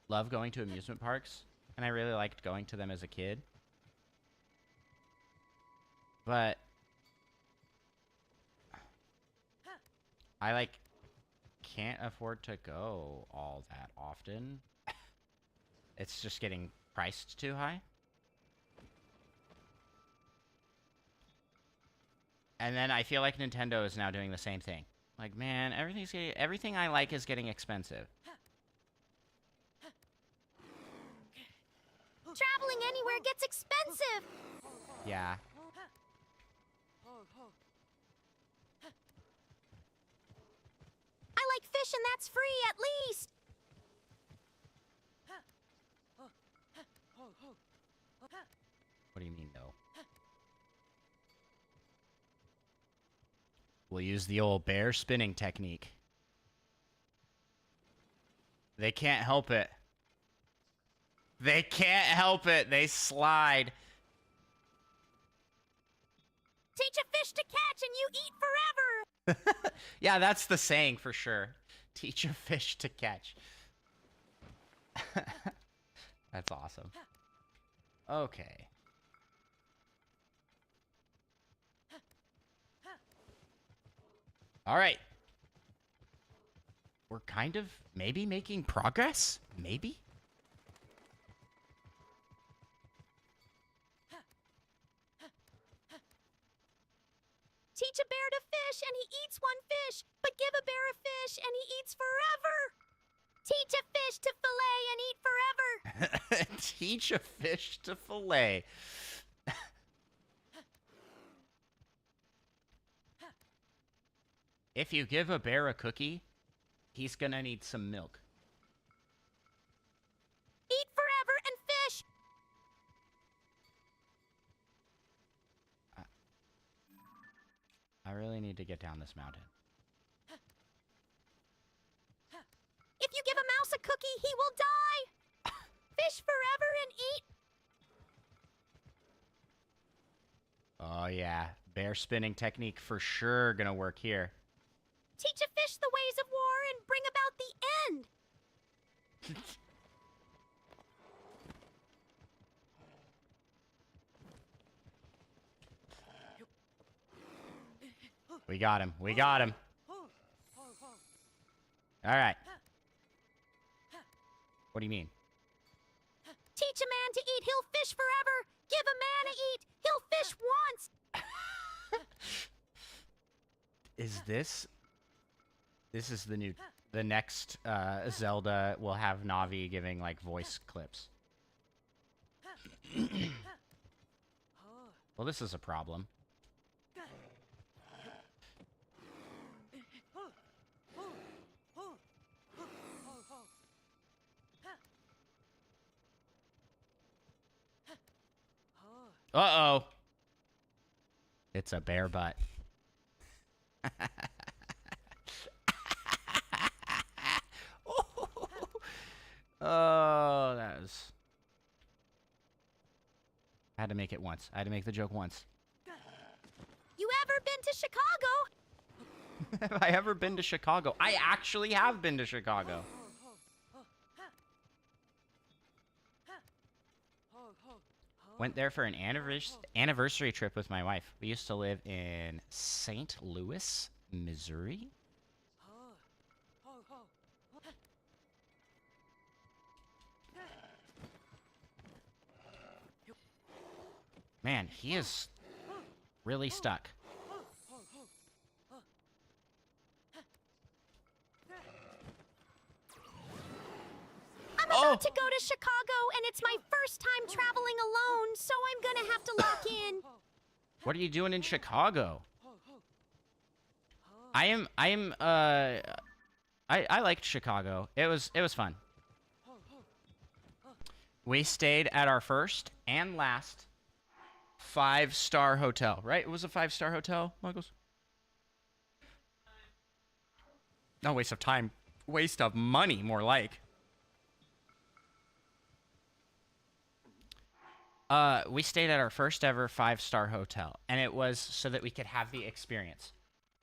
love going to amusement parks, and I really liked going to them as a kid. But I like can't afford to go all that often. It's just getting priced too high. And then I feel like Nintendo is now doing the same thing. Like, man, everything I like is getting expensive. Traveling anywhere gets expensive. Yeah. I like fish and that's free at least. What do you mean, though? We'll use the old bear spinning technique. They can't help it. They can't help it. They slide. Teach a fish to catch and you eat forever. Yeah, that's the saying for sure. Teach a fish to catch. That's awesome. Okay. All right. We're kind of maybe making progress? Maybe? Teach a bear to fish and he eats one fish, but give a bear a fish and he eats forever. Teach a fish to fillet and eat forever. Teach a fish to fillet. If you give a bear a cookie, he's gonna need some milk. Eat forever and fish. I really need to get down this mountain. If you give a mouse a cookie, he will die. Fish forever and eat. Oh yeah, bear spinning technique for sure gonna work here. Teach a fish the ways of war and bring about the end. We got him. We got him. All right. What do you mean? Teach a man to eat, he'll fish forever. Give a man to eat, he'll fish once. Is this? This is the next Zelda will have Navi giving like voice clips. Well, this is a problem. Uh-oh. It's a bear butt. Oh, that was... I had to make it once. I had to make the joke once. You ever been to Chicago? Have I ever been to Chicago? I actually have been to Chicago. Went there for an anniversary trip with my wife. We used to live in St. Louis, Missouri. Man, he is really stuck. I'm about to go to Chicago, and it's my first time traveling alone, so I'm gonna have to lock in. What are you doing in Chicago? I liked Chicago. It was fun. We stayed at our first and last 5-star hotel, right? It was a 5-star hotel, Muggles? No waste of time. Waste of money, more like. We stayed at our first ever 5-star hotel, and it was so that we could have the experience.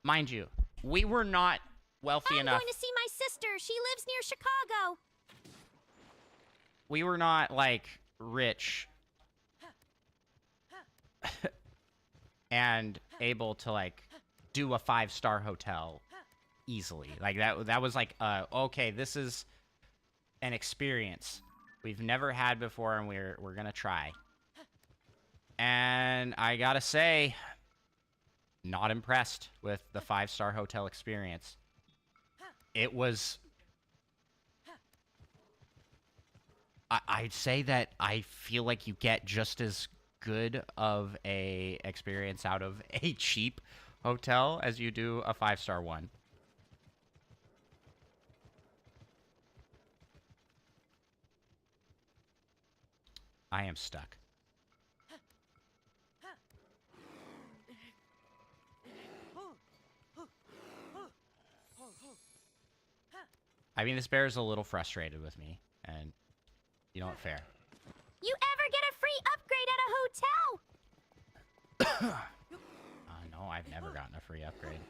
Mind you, we were not wealthy enough. I'm going to see my sister. She lives near Chicago. We were not, like, rich and able to, like, do a 5-star hotel easily. Like, that was like, okay, this is an experience we've never had before, and we're gonna try. And I gotta say, not impressed with the 5-star hotel experience. It was... I'd say that I feel like you get just as good of a experience out of a cheap hotel as you do a 5-star one. I am stuck. I mean, this bear is a little frustrated with me, and you know what, fair. You ever get a free upgrade at a hotel? No, I've never gotten a free upgrade.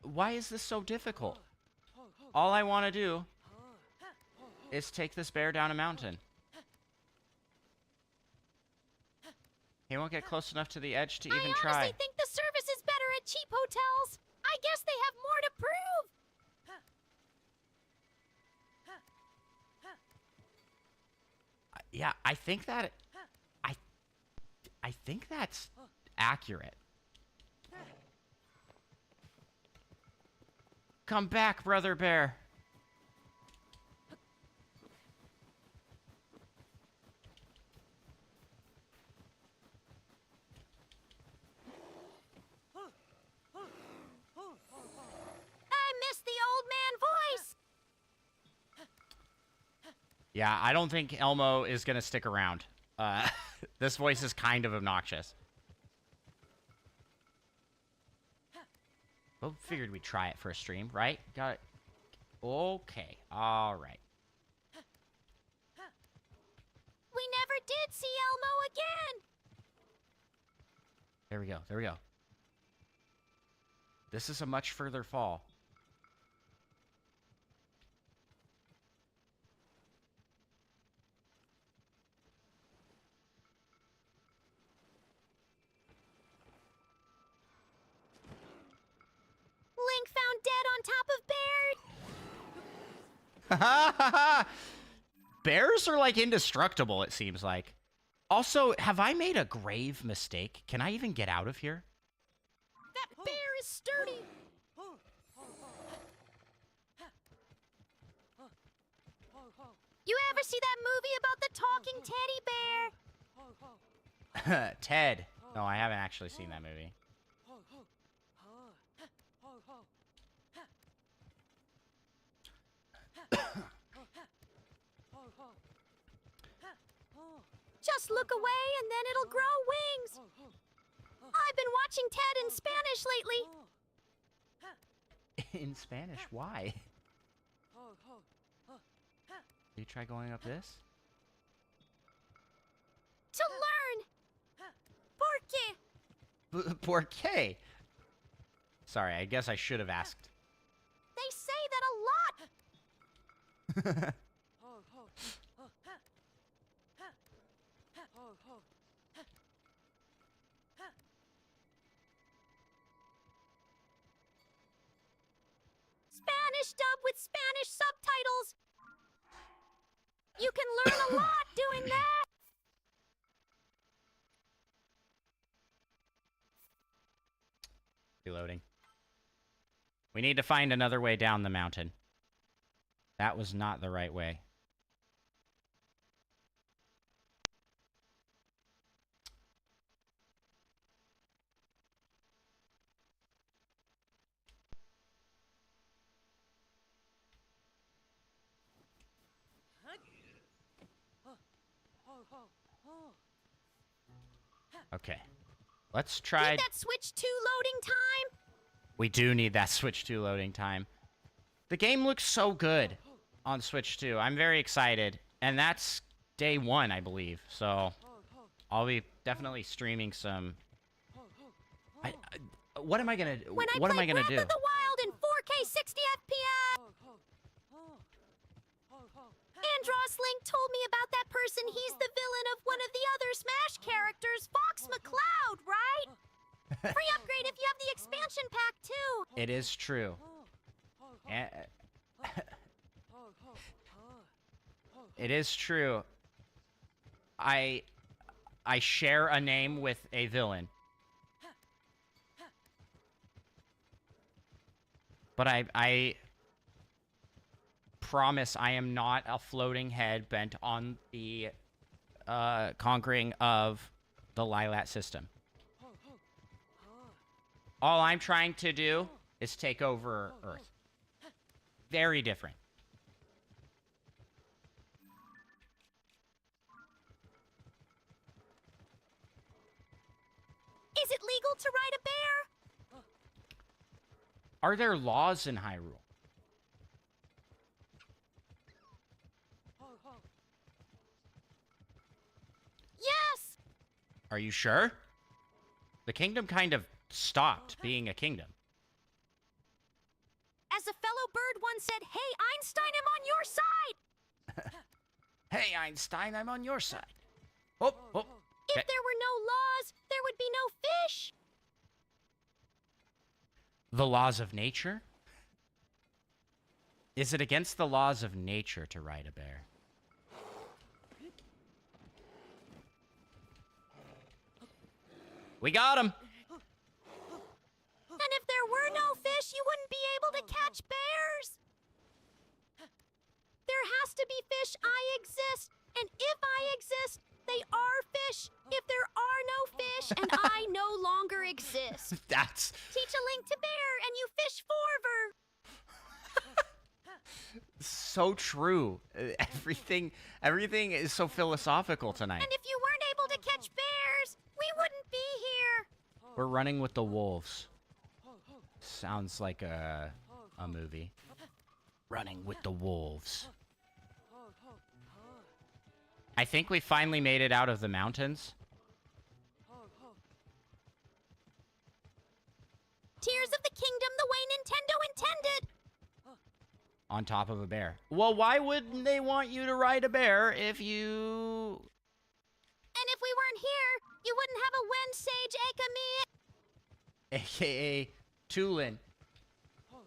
Why is this so difficult? All I want to do is take this bear down a mountain. He won't get close enough to the edge to even try. I honestly think the service is better at cheap hotels. I guess they have more to prove. Yeah, I think that's accurate. Come back, brother bear. I miss the old man voice. Yeah, I don't think Elmo is gonna stick around. This voice is kind of obnoxious. Well, figured we'd try it for a stream, right? Got it. Okay, all right. We never did see Elmo again. There we go, there we go. This is a much further fall. Bears are like indestructible, it seems like. Also, have I made a grave mistake? Can I even get out of here? That bear is sturdy. You ever see that movie about the talking teddy bear? Ted. No, I haven't actually seen that movie. Just look away and then it'll grow wings. I've been watching Ted in Spanish lately. In Spanish, why? You try going up this? To learn. Por qué? Por qué? Sorry, I guess I should have asked. They say that a lot. Spanish dub with Spanish subtitles. You can learn a lot doing that. Reloading. We need to find another way down the mountain. That was not the right way. Okay. Let's try... Need that Switch 2 loading time? We do need that Switch 2 loading time. The game looks so good on Switch 2. I'm very excited. And that's day 1, I believe. So I'll be definitely streaming some... what am I gonna do? When I What am play I gonna Breath do? of the Wild in 4K 60 FPS. Andros Link told me about that person. He's the villain of one of the other Smash characters, Fox McCloud, right? Free upgrade if you have the expansion pack, too. It is true. It is true. I share a name with a villain. But I promise I am not a floating head bent on the conquering of the Lilat system. All I'm trying to do is take over Earth. Very different. Is it legal to ride a bear? Are there laws in Hyrule? Yes. Are you sure? The kingdom kind of stopped being a kingdom. As a fellow bird once said, hey, Einstein, I'm on your side. Hey, Einstein, I'm on your side. Oh, oh. If there were no laws, there would be no fish. The laws of nature? Is it against the laws of nature to ride a bear? We got him! And if there were no fish, you wouldn't be able to catch bears. There has to be fish. I exist. And if I exist, they are fish. If there are no fish, and I no longer exist. That's... Teach a link to bear, and you fish forver. so true. Everything is so philosophical tonight. And if you weren't able to catch bears, we wouldn't be here. We're running with the wolves. Sounds like a movie. Running with the wolves. I think we finally made it out of the mountains. Tears of the Kingdom the way Nintendo intended. On top of a bear. Well, why wouldn't they want you to ride a bear if you... And if we weren't here, you wouldn't have a Wen Sage Akami. AKA Tulin.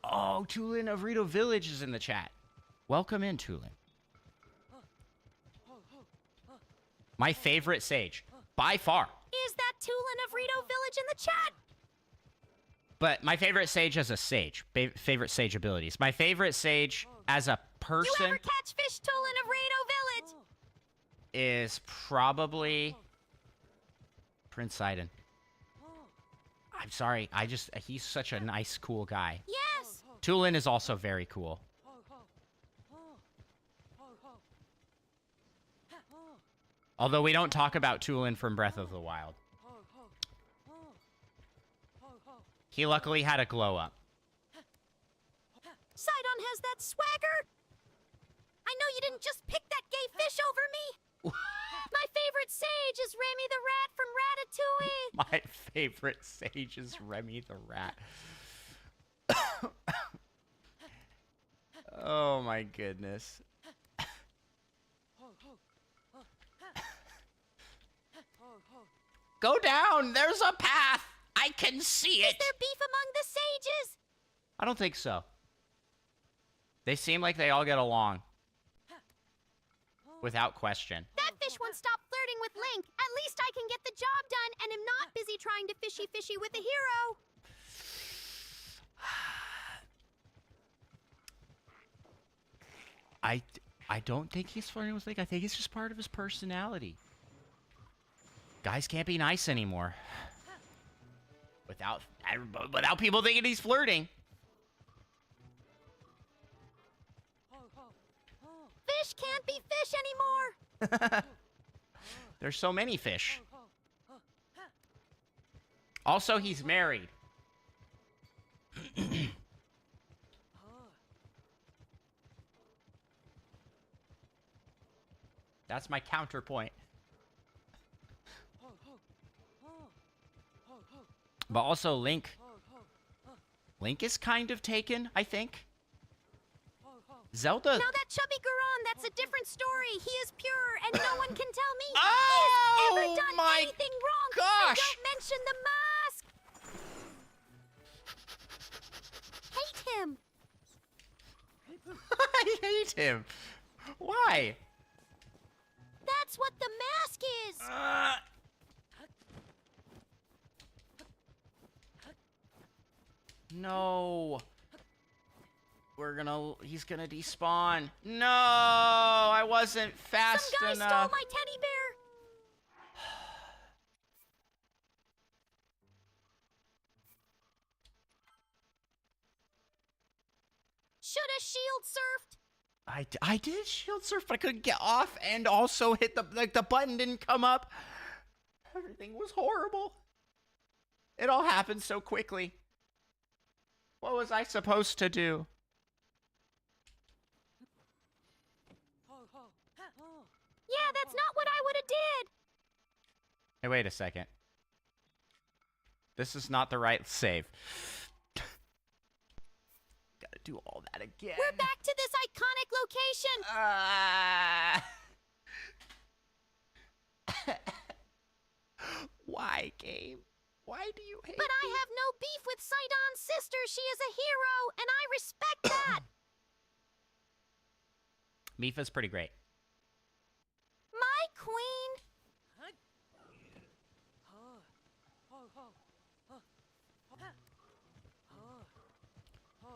Oh, Tulin of Rito Village is in the chat. Welcome in, Tulin. My favorite sage, by far. Is that Tulin of Rito Village in the chat? But my favorite sage as a sage. Favorite sage abilities. My favorite sage as a You person ever catch fish, Tulin of Rito Village? is probably Prince Sidon. I'm sorry. He's such a nice, cool guy. Yes. Tulin is also very cool. Although we don't talk about Tulin from Breath of the Wild. He luckily had a glow up. Sidon has that swagger. I know you didn't just pick that gay fish over me. My favorite sage is Remy the Rat from Ratatouille. My favorite sage is Remy the Rat. Oh my goodness. Go down! There's a path! I can see Is it! there beef among the sages? I don't think so. They seem like they all get along. Without question. That fish won't stop flirting with Link. At least I can get the job done and am not busy trying to fishy with a hero. I don't think he's flirting with Link. I think it's just part of his personality. Guys can't be nice anymore. Without people thinking he's flirting. Fish can't be fish anymore. There's so many fish. Also, he's married. That's my counterpoint. But also Link is kind of taken, I think. Zelda. Now that chubby Goron, that's a different story. He is pure, and no one can tell me he Oh, has ever done my anything wrong. gosh. And don't mention the mask. Hate him. I hate him. Why? That's what the mask is. No. He's gonna despawn. No, I wasn't fast Some guy enough. stole my teddy bear. Shoulda shield surfed. I did shield surf, but I couldn't get off, and also hit the button didn't come up. Everything was horrible. It all happened so quickly. What was I supposed to do? Yeah, that's not what I would have did. Hey, wait a second. This is not the right save. Gotta do all that again. We're back to this iconic location. Why, game? Why do you hate But I me? have no beef with Sidon's sister. She is a hero, and I respect that. Mipha's pretty great. My queen.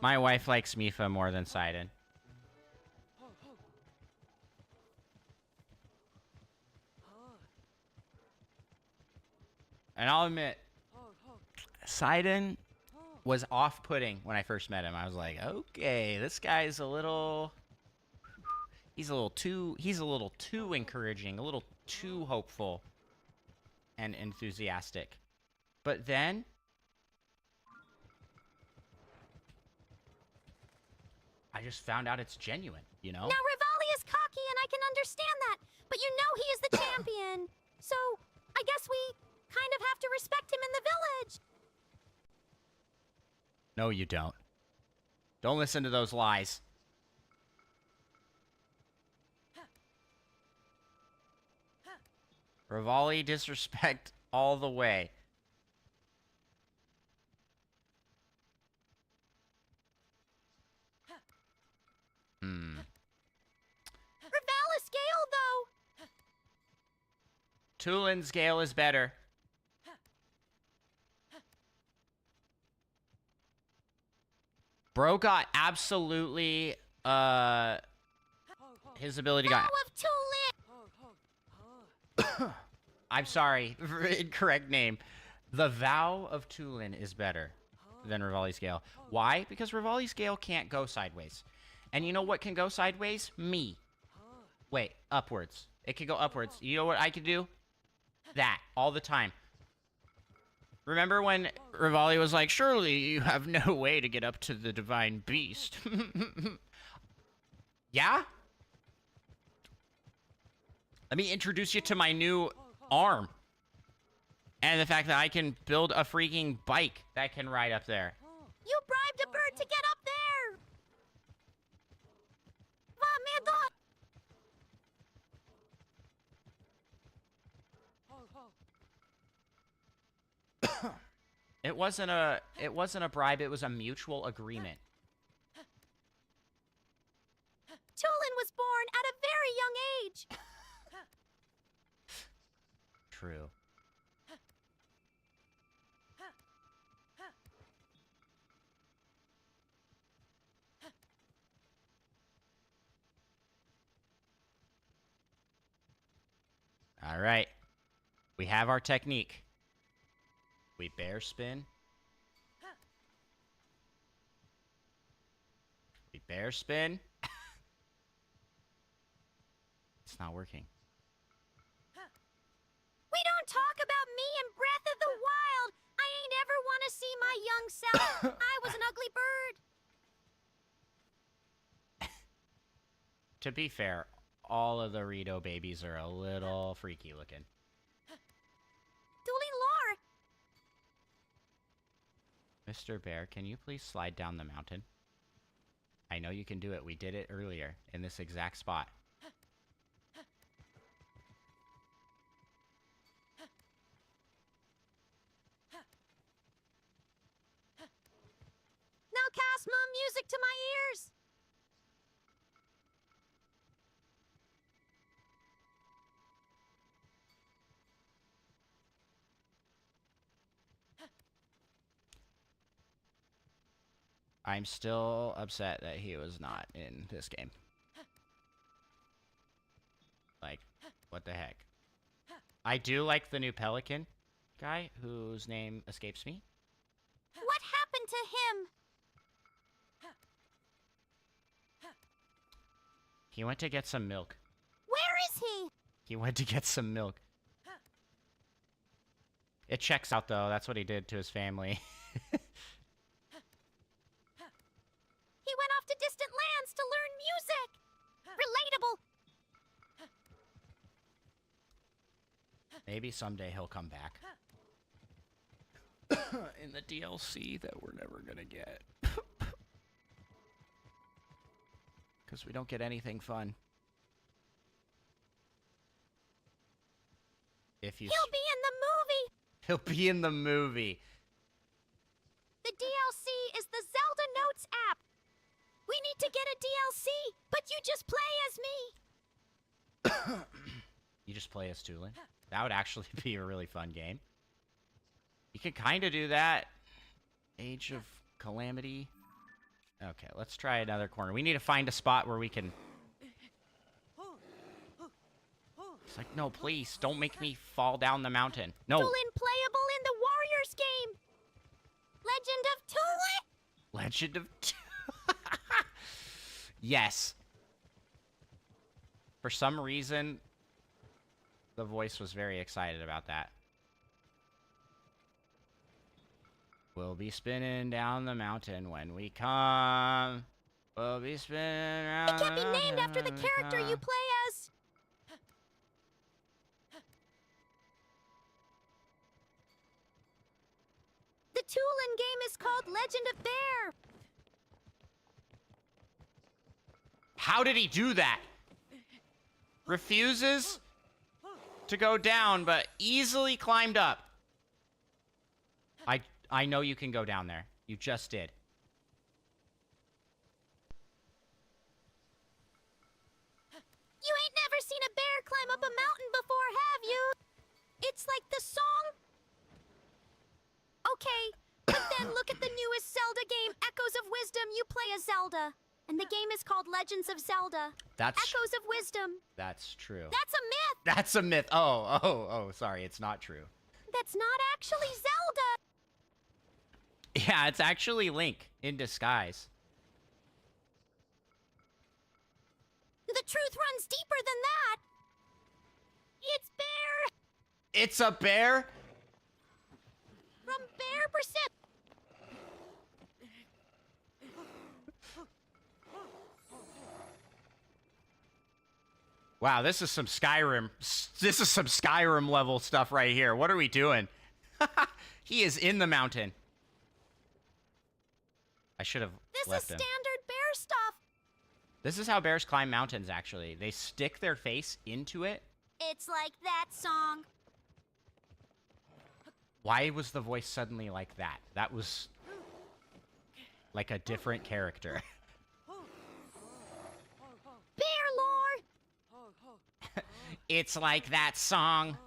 My wife likes Mipha more than Sidon. And I'll admit, Sidon was off-putting when I first met him. I was like, okay, this guy's he's a little too encouraging, a little too hopeful and enthusiastic. But then I just found out it's genuine, you know? Now Rivali is cocky, and I can understand that. But you know he is the champion. So I guess we kind of have to respect him in the village. No, you don't. Don't listen to those lies. Rivali disrespect all the way. scale, though. Tulin's scale is better. Bro got absolutely, his ability got... Vow of Tulin! I'm sorry, incorrect name. The Vow of Tulin is better than Rivali's Scale. Why? Because Rivali's Scale can't go sideways. And you know what can go sideways? Me. Wait, upwards. It can go upwards. You know what I can do? That, all the time. Remember when Rivali was like, surely you have no way to get up to the Divine Beast. Yeah? Let me introduce you to my new arm. And the fact that I can build a freaking bike that can ride up there. You bribed a bird to get up there! Va merda! It wasn't a bribe, it was a mutual agreement. Tulin was born at a very young age. True. All right. We have our technique. We bear spin. We bear spin. It's not working. We don't talk about me in Breath of the Wild. I ain't ever want to see my young self. I was an ugly bird. To be fair, all of the Rito babies are a little freaky looking. Dueling lore. Mr. Bear, can you please slide down the mountain? I know you can do it. We did it earlier in this exact spot. Now cast more music to my ears. I'm still upset that he was not in this game. Like, what the heck? I do like the new Pelican guy, whose name escapes me. What happened to him? He went to get some milk. Where is he? He went to get some milk. It checks out, though. That's what he did to his family. He went off to distant lands to learn music. Relatable. Maybe someday he'll come back. In the DLC that we're never gonna get. Because we don't get anything fun. If you... He'll be in the movie. He'll be in the movie. The DLC is the Zelda Notes app. We need to get a DLC, but you just play as me. You just play as Tulin. That would actually be a really fun game. You could kind of do that. Age of Calamity. Okay, let's try another corner. We need to find a spot where we can... It's like, no, please, don't make me fall down the mountain. No. Tulin playable in the Warriors game. Legend of Tulin. Legend of... Yes. For some reason, the voice was very excited about that. We'll be spinning down the mountain when we come. We'll be spinning around. It can't be named after the character you play as. The Tulin game is called Legend of Bear. How did he do that? Refuses to go down, but easily climbed up. I know you can go down there. You just did. You ain't never never seen a bear climb up a mountain before, have you? It's like the song. Okay, but then look at the newest Zelda game, Echoes of Wisdom. You play a Zelda, and the game is called Legends of Zelda. That's Echoes of Wisdom. That's true. That's a myth. That's a myth. Oh, sorry, it's not true. That's not actually Zelda. Yeah, it's actually Link in disguise. The truth runs deeper than that. It's bear It's a bear? from Bear Percent. Wow, this is some Skyrim. This is some Skyrim level stuff right here. What are we doing? He is in the mountain. I should have This is left him. standard bear stuff. This is how bears climb mountains, actually. They stick their face into it. It's like that song. Why was the voice suddenly like that? That was like a different character. Bear lore. It's like that song.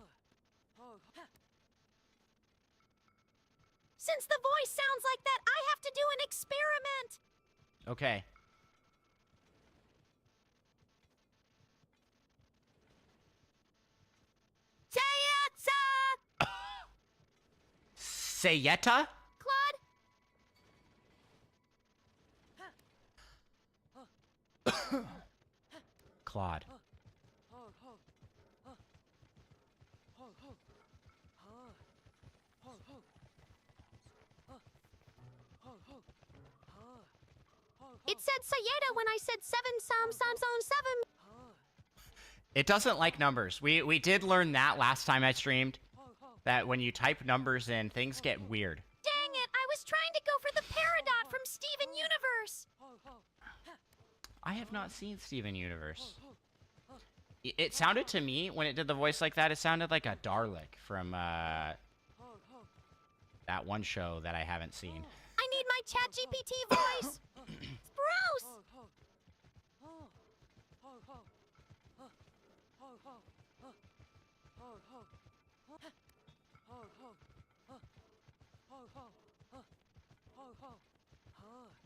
Since the voice sounds like that, I have to do an experiment. Okay. Tayatsa! Sayeta? Claude? Claude. It said Sayeda when I said 7. It doesn't like numbers. We did learn that last time I streamed. That when you type numbers in, things get weird. Dang it, I was trying to go for the Peridot from Steven Universe. I have not seen Steven Universe. It sounded to me, when it did the voice like that, it sounded like a Dalek from that one show that I haven't seen. I need my ChatGPT voice. Bruce!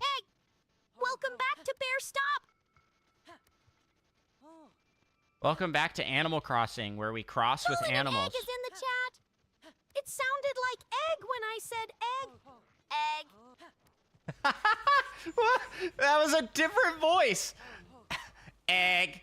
Egg! Welcome back to Bear Stop! Welcome back to Animal Crossing, where we cross with Hooligan animals. Egg is in the chat. It sounded like egg when I said egg. Egg. What? That was a different voice. Egg.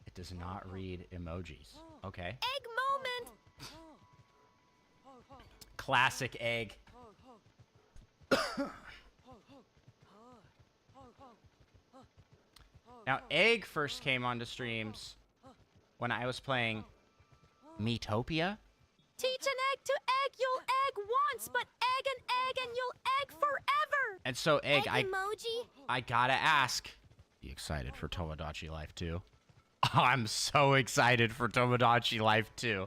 It does not read emojis. Okay. Egg moment. Classic egg. Now, Egg first came onto streams when I was playing Metopia. Teach an egg to egg, you'll egg once, but egg and you'll egg forever. And so, Egg, emoji. I gotta ask. You excited for Tomodachi Life 2? I'm so excited for Tomodachi Life 2.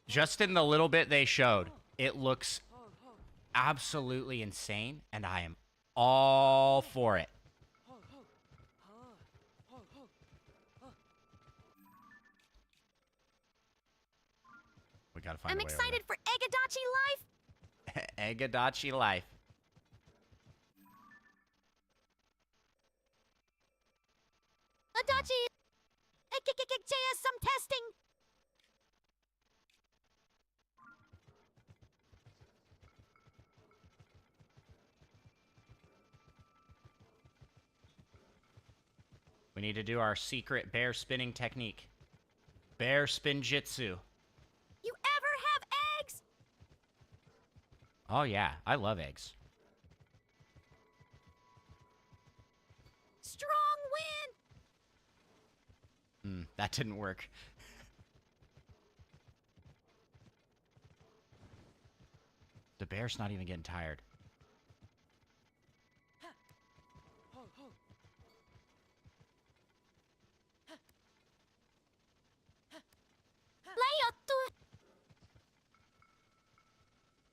Just in the little bit they showed, it looks absolutely insane, and I am all for it. We gotta find I'm a way over excited for Eggadachi Life. there. Eggadachi Life. Adachi. JS some testing. We need to do our secret bear spinning technique. Bear spin jitsu. You ever have eggs? Oh yeah, I love eggs. Strong wind. That didn't work. The bear's not even getting tired.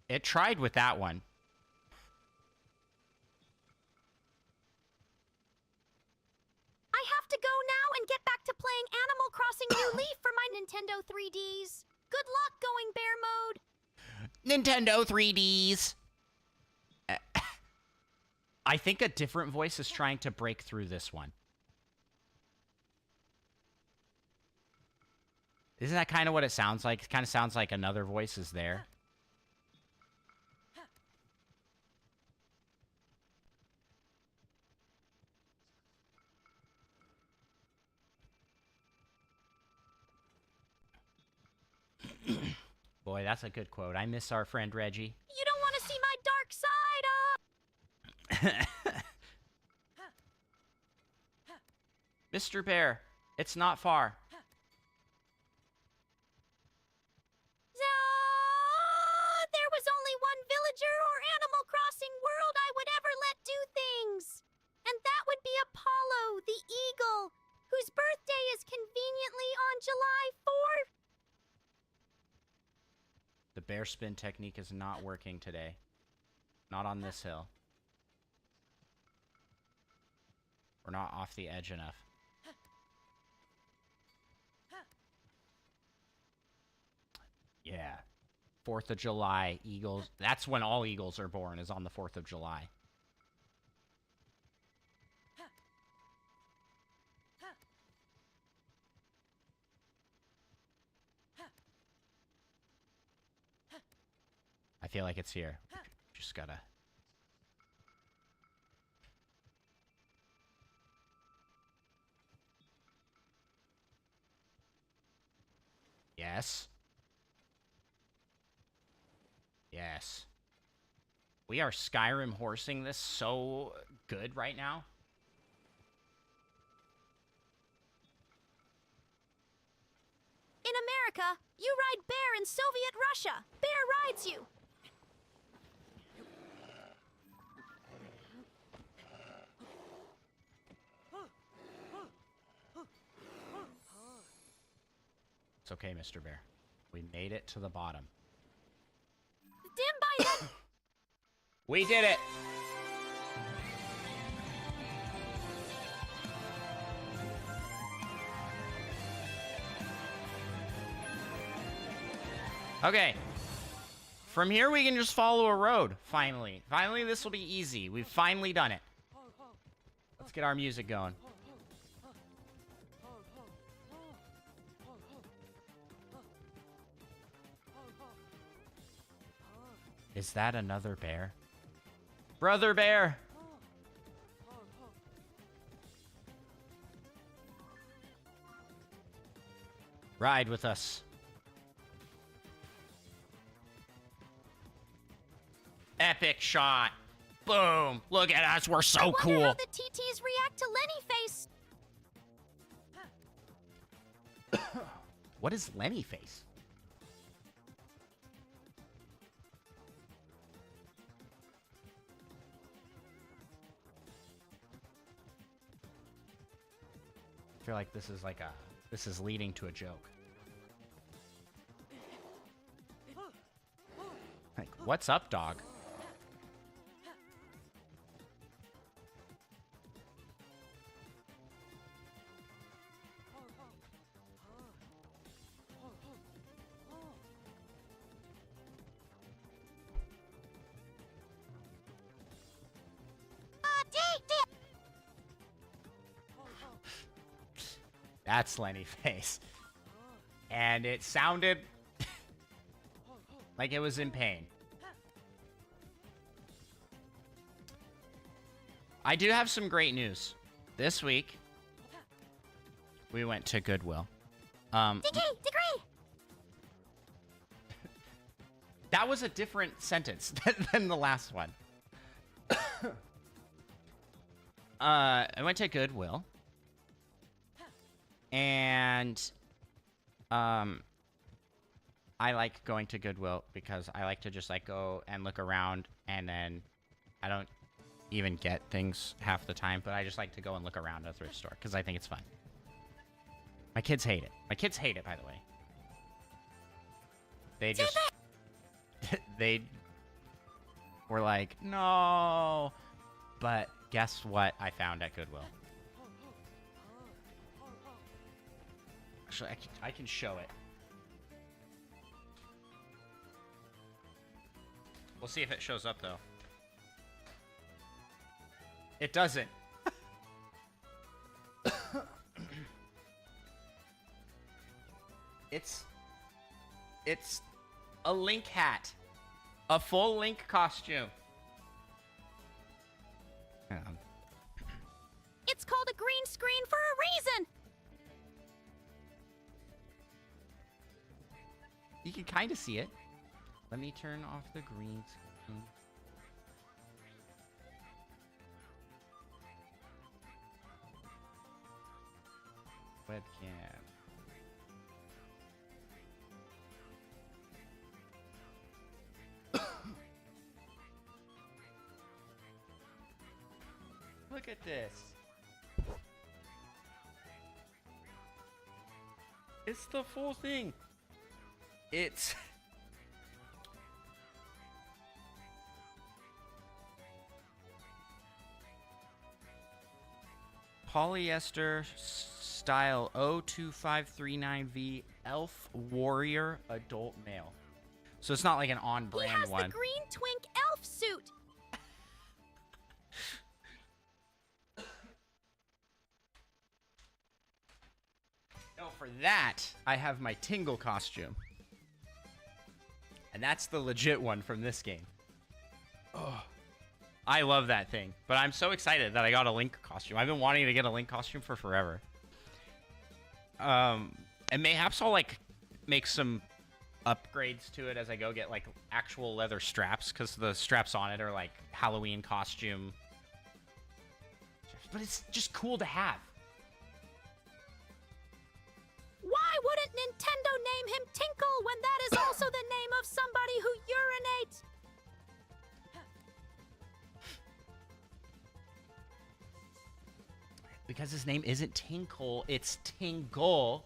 It tried with that one. I have to go now and get back to playing Animal Crossing New Leaf for my Nintendo 3DS. Good luck going bear mode. Nintendo 3Ds. I think a different voice is trying to break through this one. Isn't that kind of what it sounds like? It kind of sounds like another voice is there. Boy, that's a good quote. I miss our friend Reggie. You don't want to see my dark side, Mr. Bear, it's not far. There was only one villager or Animal Crossing world I would ever let do things. And that would be Apollo, the eagle, whose birthday is conveniently on July 4th. The bear spin technique is not working today. Not on this hill. We're not off the edge enough. Yeah. 4th of July, eagles. That's when all eagles are born, is on the 4th of July. I feel like it's here. Just gotta... Yes. Yes. We are Skyrim horsing this so good right now. In America, you ride bear in Soviet Russia. Bear rides you. It's okay, Mr. Bear. We made it to the bottom. Dim by it. We did it! Okay. From here, we can just follow a road, finally. Finally, this will be easy. We've finally done it. Let's get our music going. Is that another bear? Brother bear! Ride with us. Epic shot. Boom. Look at us. We're so I wonder cool. how the TTs react to Lenny Face. What is Lenny Face? I feel like this is like this is leading to a joke. Like, what's up, dog? That's Lenny Face. And it sounded like it was in pain. I do have some great news. This week, we went to Goodwill. Degree! That was a different sentence than the last one. I went to Goodwill. And I like going to Goodwill because I like to just like go and look around, and then I don't even get things half the time, but I just like to go and look around at a thrift store because I think it's fun. My kids hate it. My kids hate it, by the way. They just were like, no. But guess what I found at Goodwill? Actually, I can show it. We'll see if it shows up, though. It doesn't. It's a Link hat. A full Link costume. It's called a green screen for a reason. You can kind of see it. Let me turn off the green screen. Webcam. Look at this. It's the full thing. It's polyester style 02539V Elf Warrior adult male. So it's not like an on-brand He has one. the green twink elf suit. No, for that, I have my Tingle costume. And that's the legit one from this game. Oh, I love that thing. But I'm so excited that I got a Link costume. I've been wanting to get a Link costume for forever. And mayhaps I'll, like, make some upgrades to it as I go, get, like, actual leather straps. Because the straps on it are, like, Halloween costume. But it's just cool to have. Why wouldn't Nintendo name him Tinkle when that is also the name of somebody who urinates? Because his name isn't Tinkle, it's Tingle.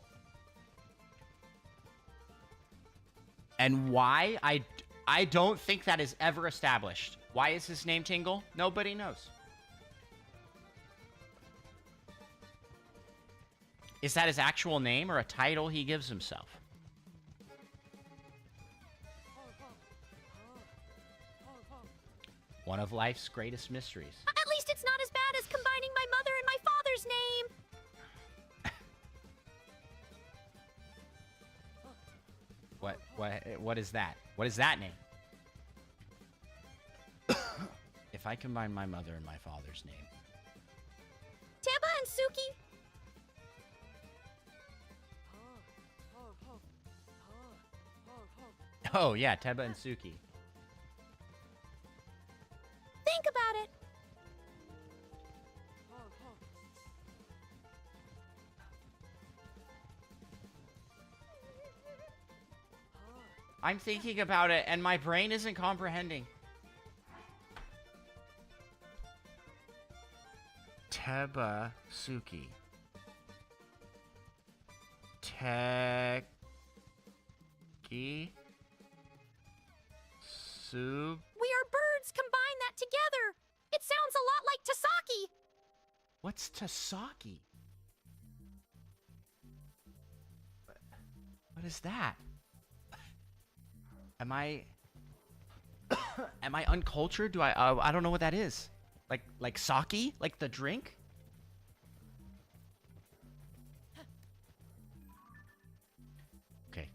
And why? I don't think that is ever established. Why is his name Tingle? Nobody knows. Is that his actual name or a title he gives himself? One of life's greatest mysteries. At least it's not as bad as combining my mother and my father's name. What is that? What is that name? If I combine my mother and my father's name. Teba and Suki. Oh yeah, Teba and Suki. Think about it. I'm thinking about it and my brain isn't comprehending. Teba Suki. Teki Sub. We are birds. Combine that together. It sounds a lot like Tasaki. What's Tasaki? What is that? Am I am I uncultured? Do I don't know what that is. Like sake? Like the drink? Okay.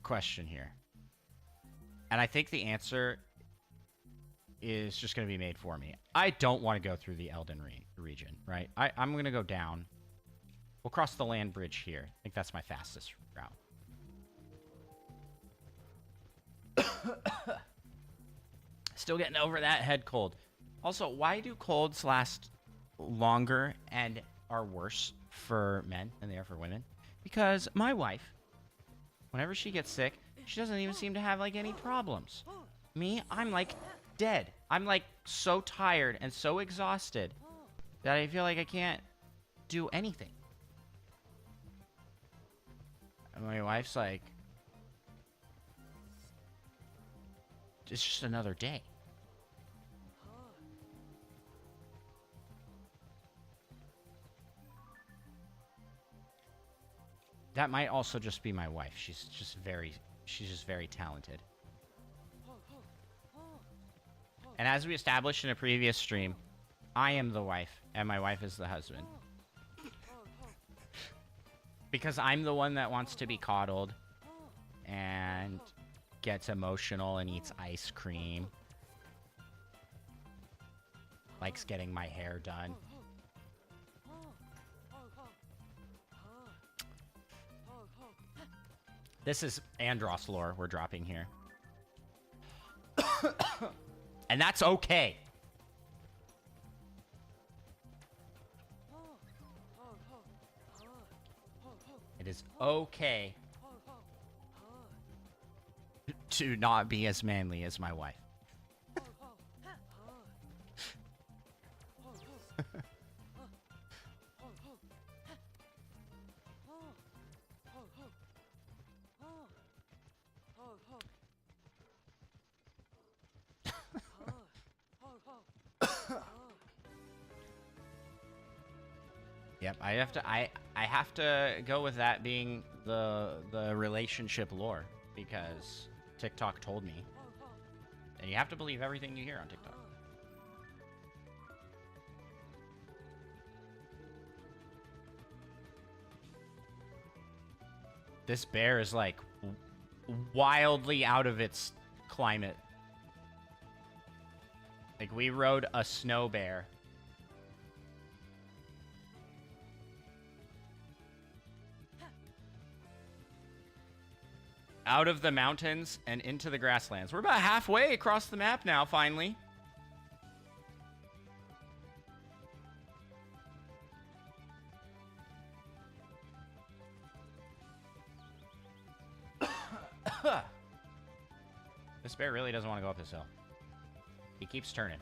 Question here. And I think the answer is just going to be made for me. I don't want to go through the Elden region, right? I'm going to go down. We'll cross the land bridge here. I think that's my fastest route. Still getting over that head cold. Also, why do colds last longer and are worse for men than they are for women? Because my wife, whenever she gets sick, she doesn't even seem to have, like, any problems. Me, I'm, like, dead. I'm, like, so tired and so exhausted that I feel like I can't do anything. And my wife's like, it's just another day. That might also just be my wife. She's just very talented. And as we established in a previous stream, I am the wife, and my wife is the husband. Because I'm the one that wants to be coddled and gets emotional and eats ice cream. Likes getting my hair done. This is Andros lore we're dropping here. And that's okay. It is okay to not be as manly as my wife. Yep, I have to go with that being the relationship lore because TikTok told me. And you have to believe everything you hear on TikTok. This bear is like wildly out of its climate. Like we rode a snow bear. Out of the mountains and into the grasslands. We're about halfway across the map now, finally. This bear really doesn't want to go up this hill. He keeps turning.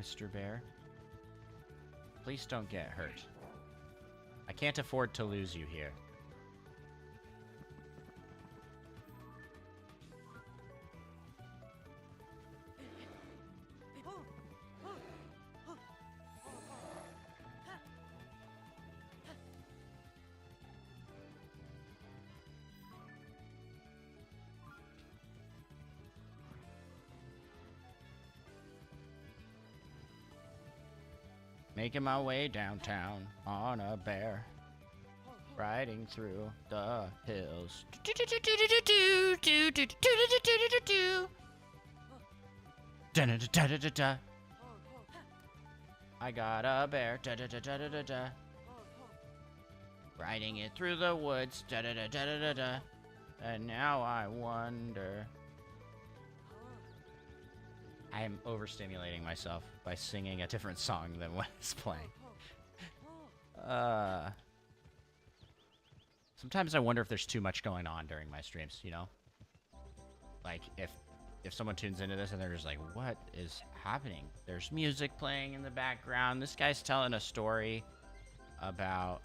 Mr. Bear, please don't get hurt. I can't afford to lose you here. Making my way downtown on a bear, riding through the hills. I got a bear, riding it through the woods, and now I wonder. I am overstimulating myself by singing a different song than what is playing. Sometimes I wonder if there's too much going on during my streams, you know? Like, if someone tunes into this and they're just like, what is happening? There's music playing in the background. This guy's telling a story about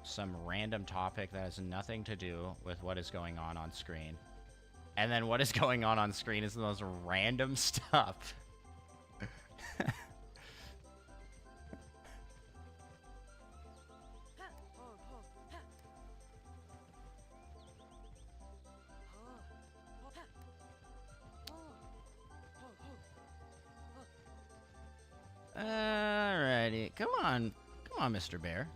some random topic that has nothing to do with what is going on screen. And then what is going on screen is the most random stuff. Alrighty. Come on, Mr. Bear.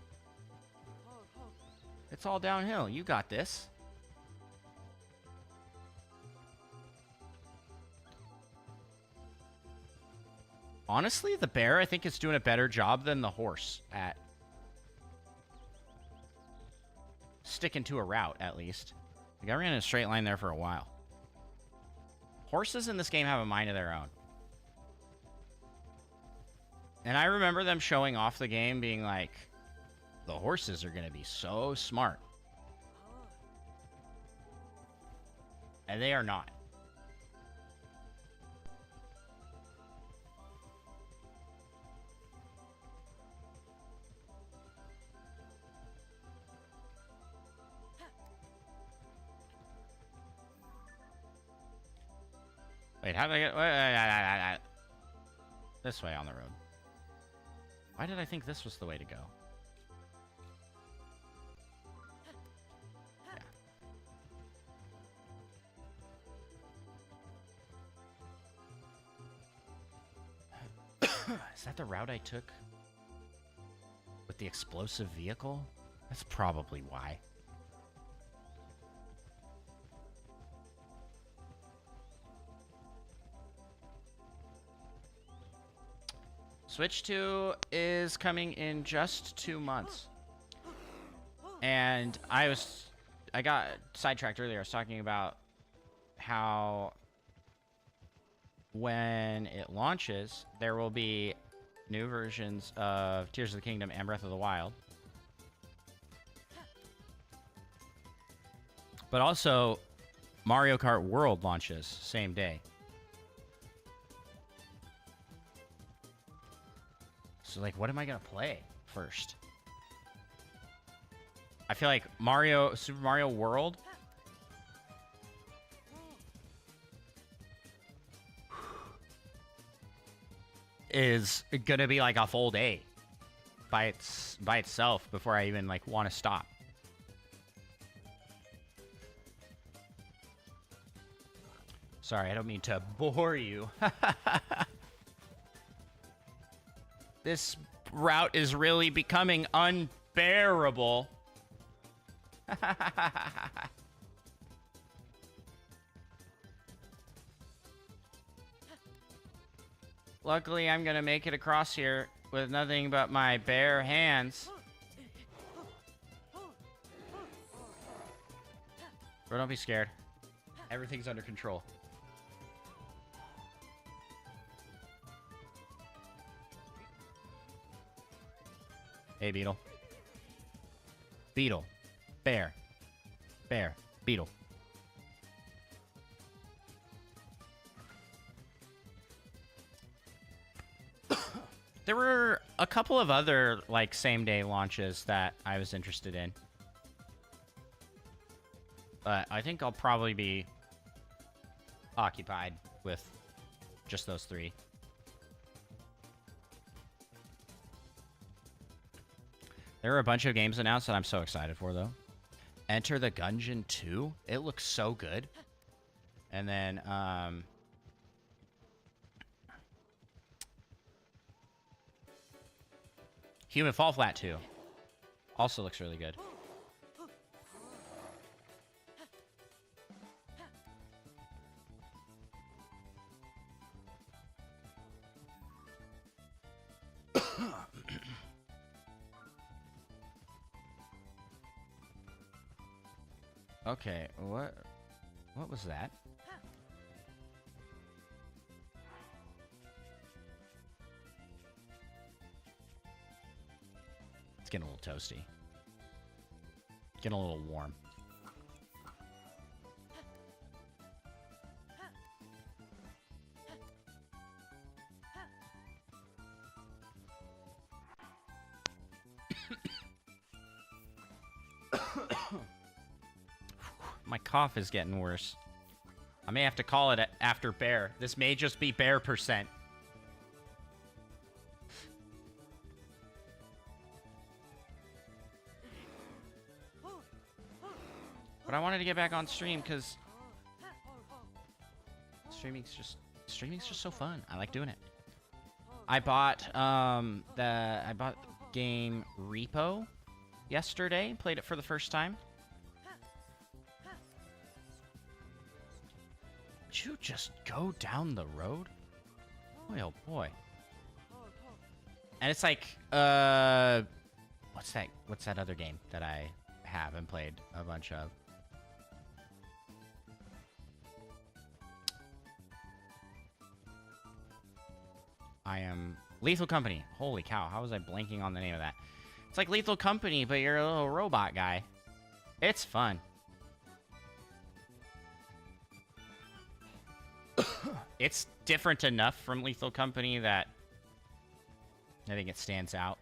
It's all downhill. You got this. Honestly, the bear, I think, is doing a better job than the horse at sticking to a route, at least. Like, I ran in a straight line there for a while. Horses in this game have a mind of their own. And I remember them showing off the game being like, the horses are going to be so smart. And they are not. Wait, how did I get... This way on the road. Why did I think this was the way to go? Yeah. Is that the route I took? With the explosive vehicle? That's probably why. Switch 2 is coming in just 2 months. And I got sidetracked earlier. I was talking about how when it launches, there will be new versions of Tears of the Kingdom and Breath of the Wild. But also, Mario Kart World launches same day. So, like, what am I gonna play first? I feel like Super Mario World is gonna be like a full day by itself before I even like want to stop. Sorry, I don't mean to bore you. This route is really becoming unbearable. Luckily, I'm gonna make it across here with nothing but my bare hands. Bro, don't be scared. Everything's under control. Hey, Beetle. Beetle. Bear. Bear. Beetle. There were a couple of other, like, same-day launches that I was interested in. But I think I'll probably be occupied with just those 3. There are a bunch of games announced that I'm so excited for, though. Enter the Gungeon 2. It looks so good. And then, Human Fall Flat 2. Also looks really good. Okay, what was that? It's getting a little toasty. Getting a little warm. My cough is getting worse. I may have to call it after bear. This may just be bear percent. But I wanted to get back on stream because streaming's just so fun. I like doing it. I bought game Repo yesterday. Played it for the first time. Did you just go down the road? Boy, oh boy. And it's like, what's that other game that I have and played a bunch of? I am Lethal Company. Holy cow, how was I blanking on the name of that? It's like Lethal Company, but you're a little robot guy. It's fun. It's different enough from Lethal Company that I think it stands out.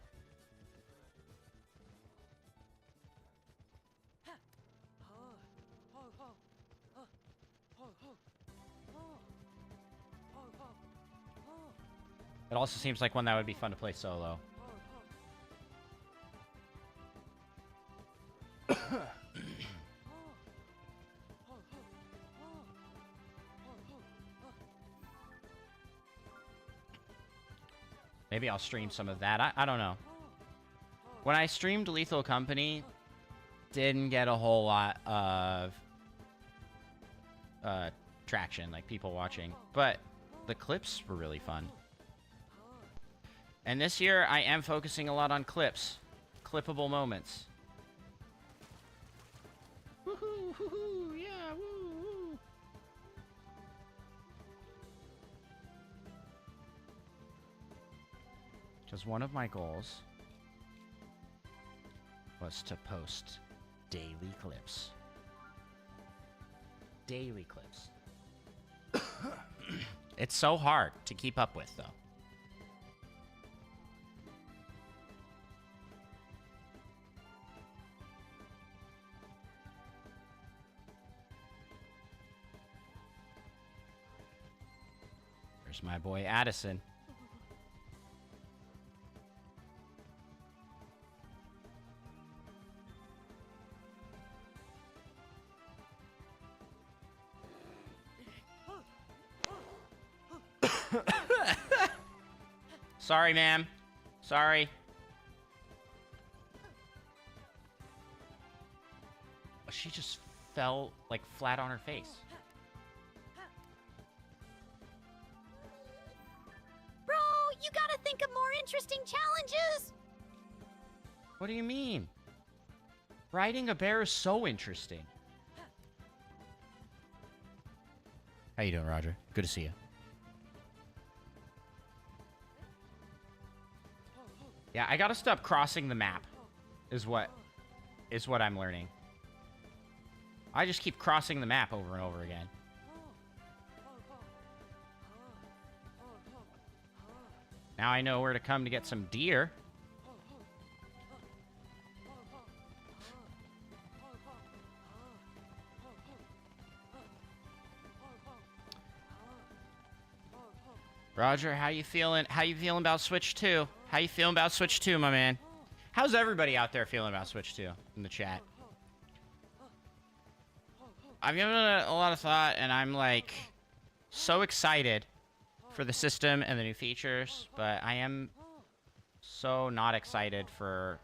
It also seems like one that would be fun to play solo. Maybe I'll stream some of that. I don't know. When I streamed Lethal Company, didn't get a whole lot of traction, like people watching. But the clips were really fun. And this year, I am focusing a lot on clips. Clippable moments. Woohoo, woohoo, yeah, woo, woo. Because one of my goals was to post daily clips. Daily clips. It's so hard to keep up with, though. There's my boy Addison. Sorry, ma'am. Sorry. She just fell, like, flat on her face. Bro, you gotta think of more interesting challenges. What do you mean? Riding a bear is so interesting. How you doing, Roger? Good to see you. Yeah, I gotta stop crossing the map, is what I'm learning. I just keep crossing the map over and over again. Now I know where to come to get some deer. Roger, how you feeling? How you feeling about Switch 2? How you feeling about Switch 2, my man? How's everybody out there feeling about Switch 2 in the chat? I've given it a lot of thought, and I'm, like, so excited for the system and the new features, but I am so not excited for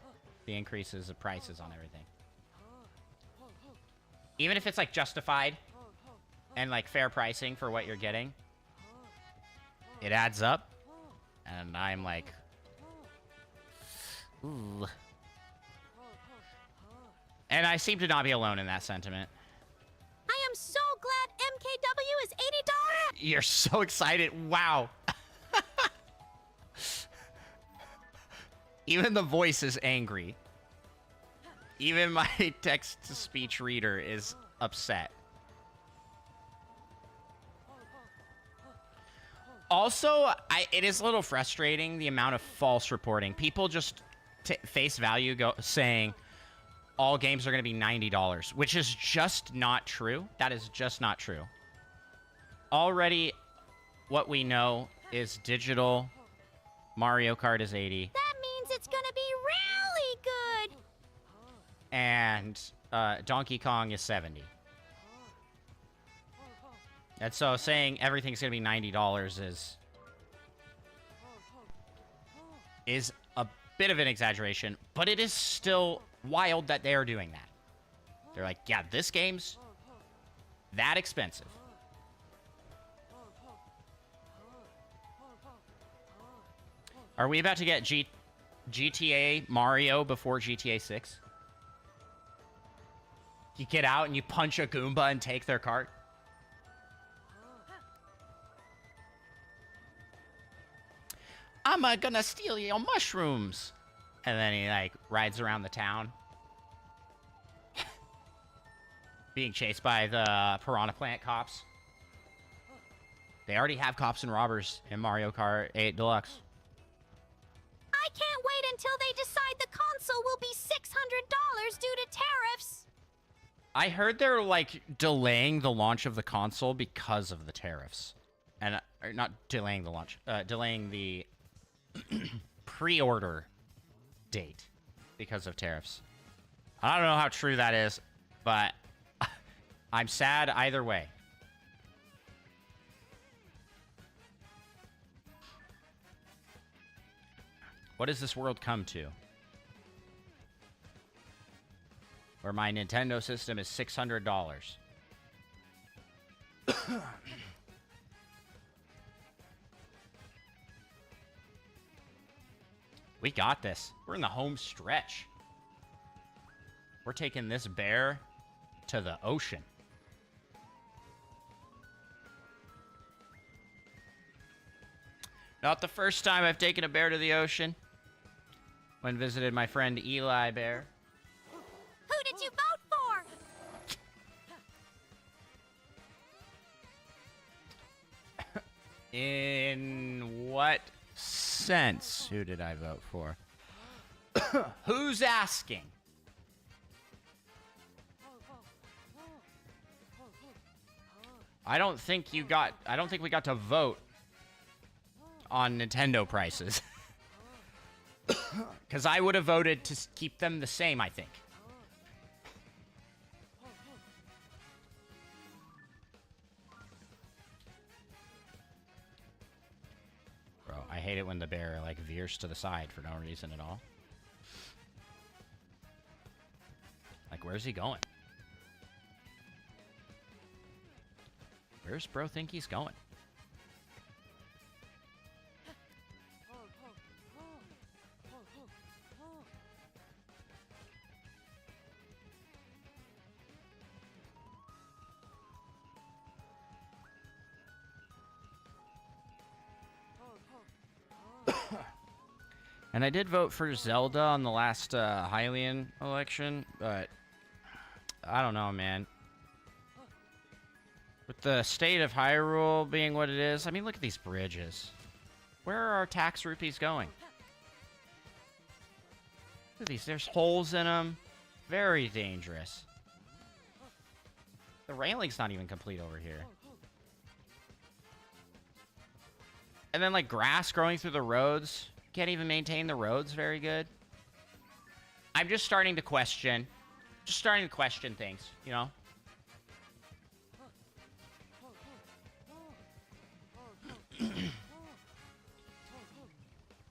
the increases of prices on everything. Even if it's, like, justified and, like, fair pricing for what you're getting, it adds up, and I'm like, ooh. And I seem to not be alone in that sentiment. I am so glad MKW is $80. You're so excited. Wow. Even the voice is angry. Even my text-to-speech reader is upset. Also, it is a little frustrating, the amount of false reporting. People just face value saying all games are going to be $90, which is just not true. That is just not true. Already, what we know is digital Mario Kart is 80. That means it's gonna be really good. And Donkey Kong is 70. And so saying everything's going to be $90 is a bit of an exaggeration, but it is still wild that they are doing that. They're like, yeah, this game's that expensive. Are we about to get GTA Mario before GTA 6? You get out and you punch a Goomba and take their cart? I'm gonna steal your mushrooms. And then he, like, rides around the town. Being chased by the Piranha Plant cops. They already have cops and robbers in Mario Kart 8 Deluxe. I can't wait until they decide the console will be $600 due to tariffs. I heard they're, like, delaying the launch of the console because of the tariffs. and or not delaying the launch, delaying the pre-order date because of tariffs. I don't know how true that is, but I'm sad either way. What does this world come to? Where my Nintendo system is $600. We got this. We're in the home stretch. We're taking this bear to the ocean. Not the first time I've taken a bear to the ocean. When visited my friend Eli Bear. Who did you vote for? In what sense? Who did I vote for? Who's asking? I don't think we got to vote on Nintendo prices. Because I would have voted to keep them the same, I think. Bro, I hate it when the bear, like, veers to the side for no reason at all. Like, where's he going? Where's bro think he's going? And I did vote for Zelda on the last Hylian election, but I don't know, man. With the state of Hyrule being what it is, I mean, look at these bridges. Where are our tax rupees going? Look at these. There's holes in them. Very dangerous. The railing's not even complete over here. And then, like, grass growing through the roads. Can't even maintain the roads very good. I'm just starting to question. Just starting to question things, you know?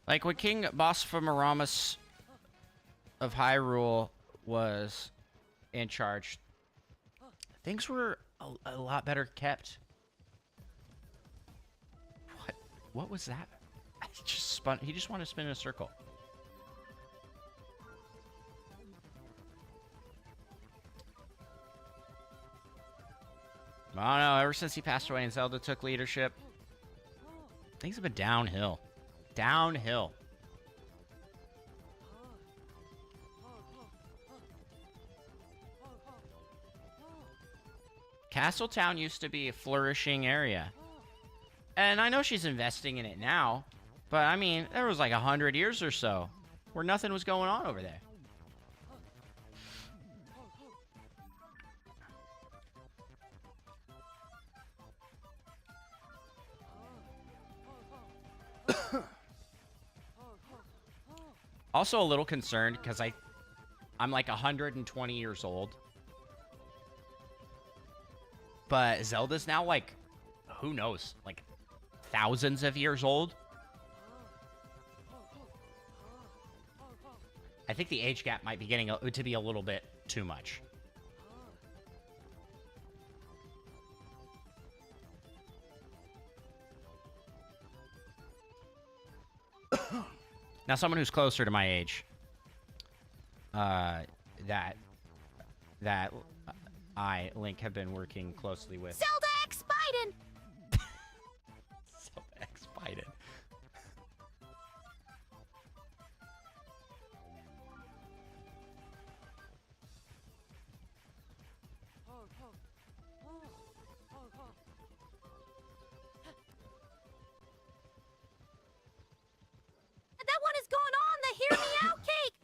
Like, when King Bosphorus of Hyrule was in charge, things were a lot better kept. What was that? He just wanted to spin in a circle. I don't know. Ever since he passed away and Zelda took leadership, things have been downhill. Downhill. Castletown used to be a flourishing area. And I know she's investing in it now. But, I mean, there was like 100 years or so where nothing was going on over there. Also a little concerned because I'm like 120 years old. But Zelda's now like, who knows, like thousands of years old. I think the age gap might be getting to be a little bit too much. Now, someone who's closer to my age, that Link, have been working closely with. Zelda X Biden! Zelda X Biden. That one is going on the Hear Me Out cake!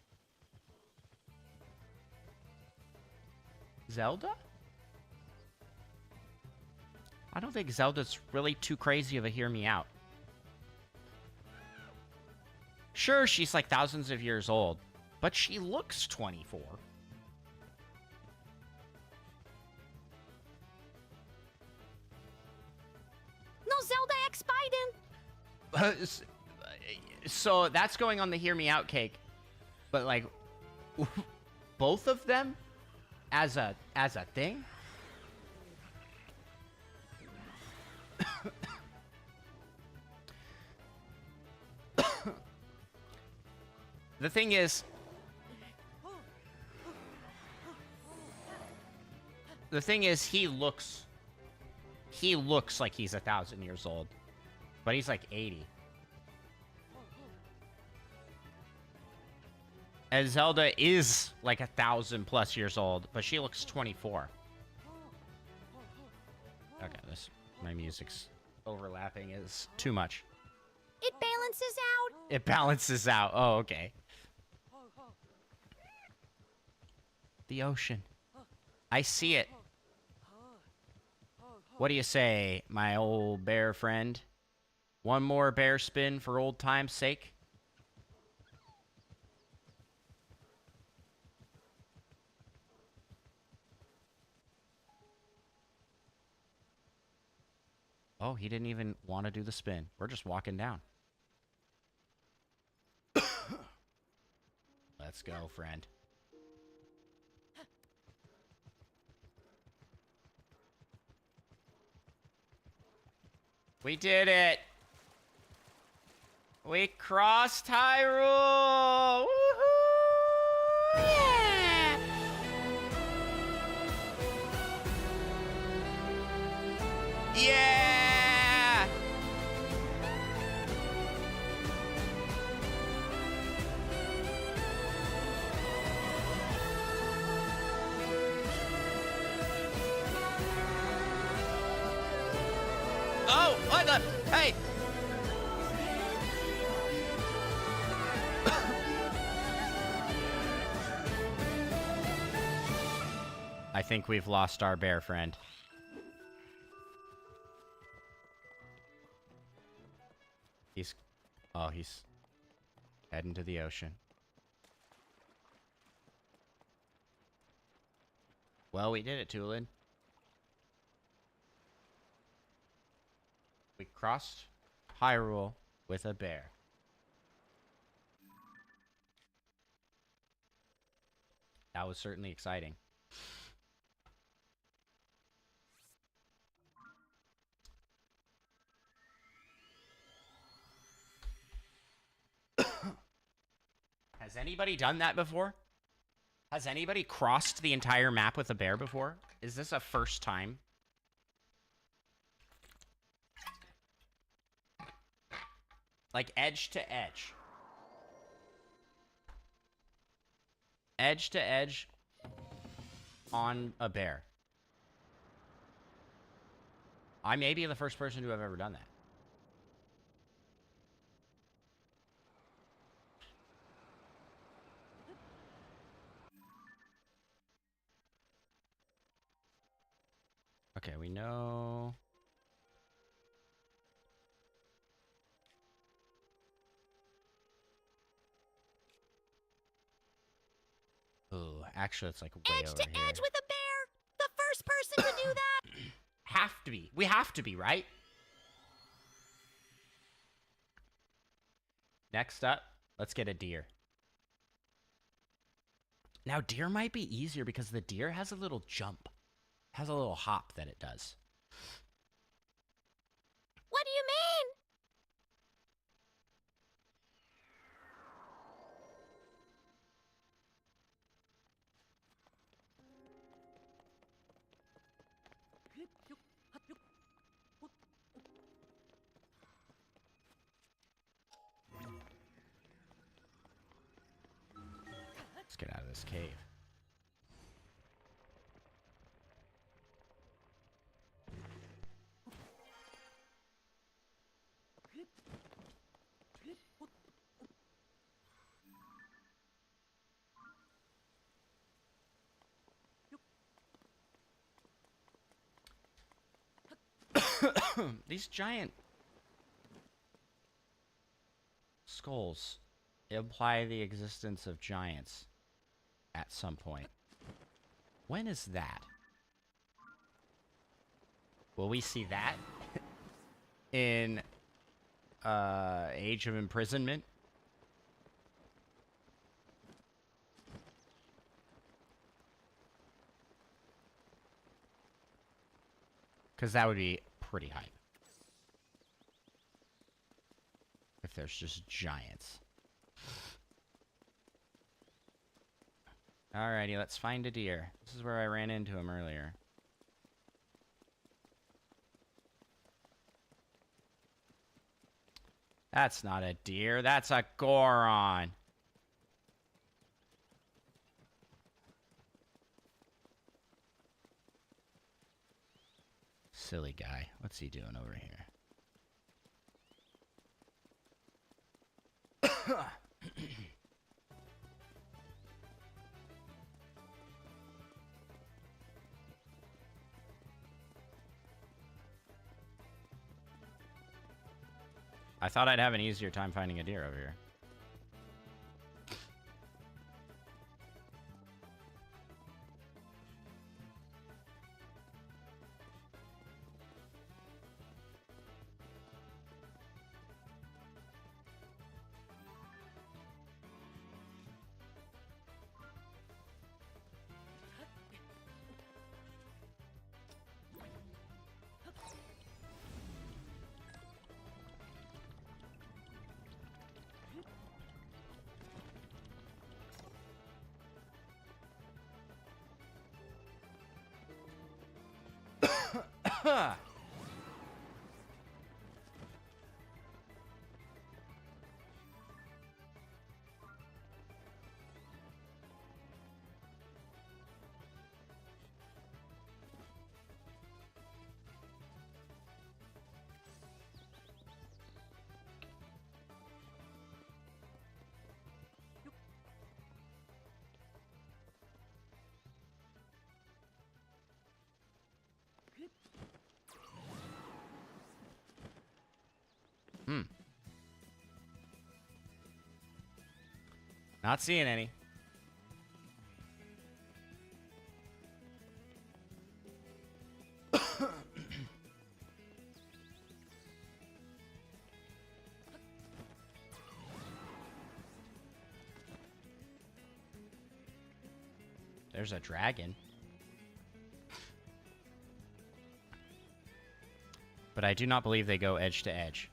Zelda? I don't think Zelda's really too crazy of a hear me out. Sure, she's like thousands of years old, but she looks 24. No Zelda X Biden. So that's going on the hear me out cake, but like both of them as a thing. The thing is, he looks like he's 1,000 years old, but he's like 80. And Zelda is like 1,000+ years old, but she looks 24. Okay, my music's overlapping is too much. It balances out. It balances out. Oh, okay. The ocean. I see it. What do you say, my old bear friend? One more bear spin for old time's sake? Oh, he didn't even want to do the spin. We're just walking down. Let's go, friend. We did it! We crossed Hyrule! Woohoo! Yeah! Yeah! Oh, what the? Hey! I think we've lost our bear friend. He's heading to the ocean. Well, we did it, Tulin. We crossed Hyrule with a bear. That was certainly exciting. Has anybody done that before? Has anybody crossed the entire map with a bear before? Is this a first time? Like edge to edge. Edge to edge on a bear. I may be the first person to have ever done that. Okay, we know. Ooh, actually, it's like way Edge over to here. edge with a bear. The first person to do that. Have to be. We have to be, right? Next up, let's get a deer. Now, deer might be easier because the deer has a little jump. Has a little hop that it does. What do you mean? Let's get out of this cave. These giant skulls imply the existence of giants at some point. When is that? Will we see that in Age of Imprisonment? Because that would be pretty hype. If there's just giants. Alrighty, let's find a deer. This is where I ran into him earlier. That's not a deer, that's a Goron. Silly guy. What's he doing over here? I thought I'd have an easier time finding a deer over here. Not seeing any. There's a dragon. But I do not believe they go edge to edge.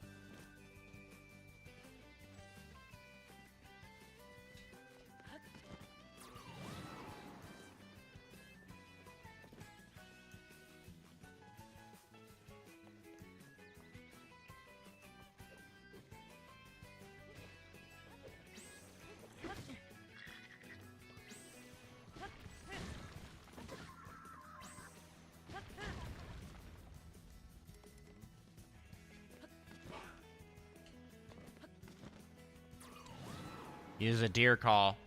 Use a deer call.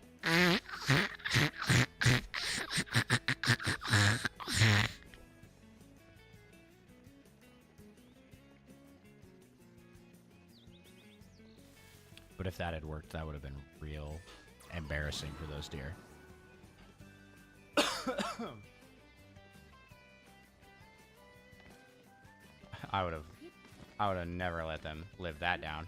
But if that had worked, that would have been real embarrassing for those deer. I would have never let them live that down.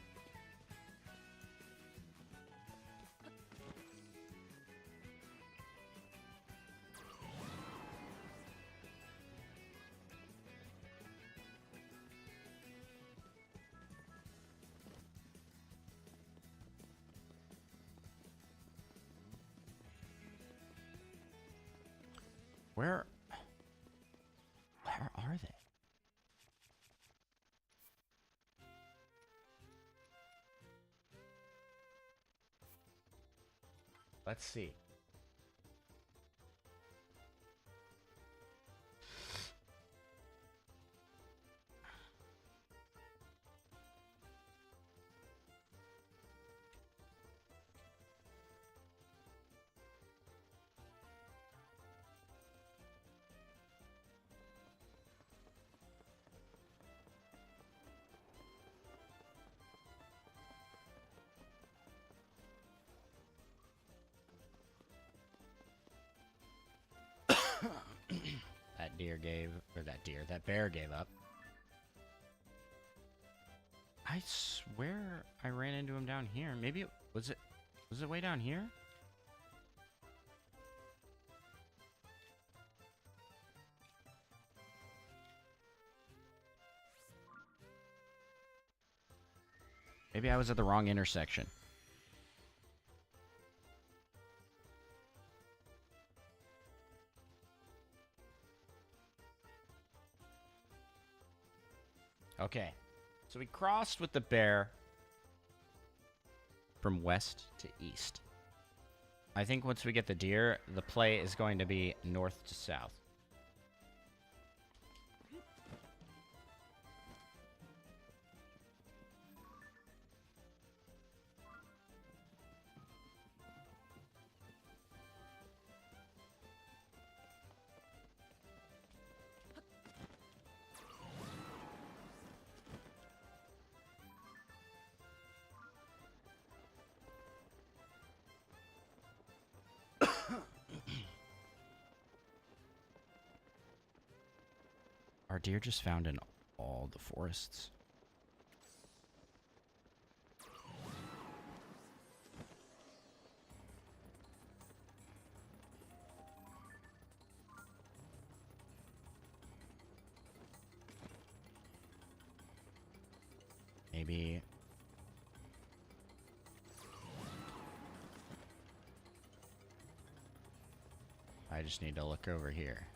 Where are they? Let's see. that bear gave up. I swear I ran into him down here. Maybe was it way down here? Maybe I was at the wrong intersection. Okay. So we crossed with the bear from west to east. I think once we get the deer, the play is going to be north to south. Are deer just found in all the forests? Maybe. I just need to look over here.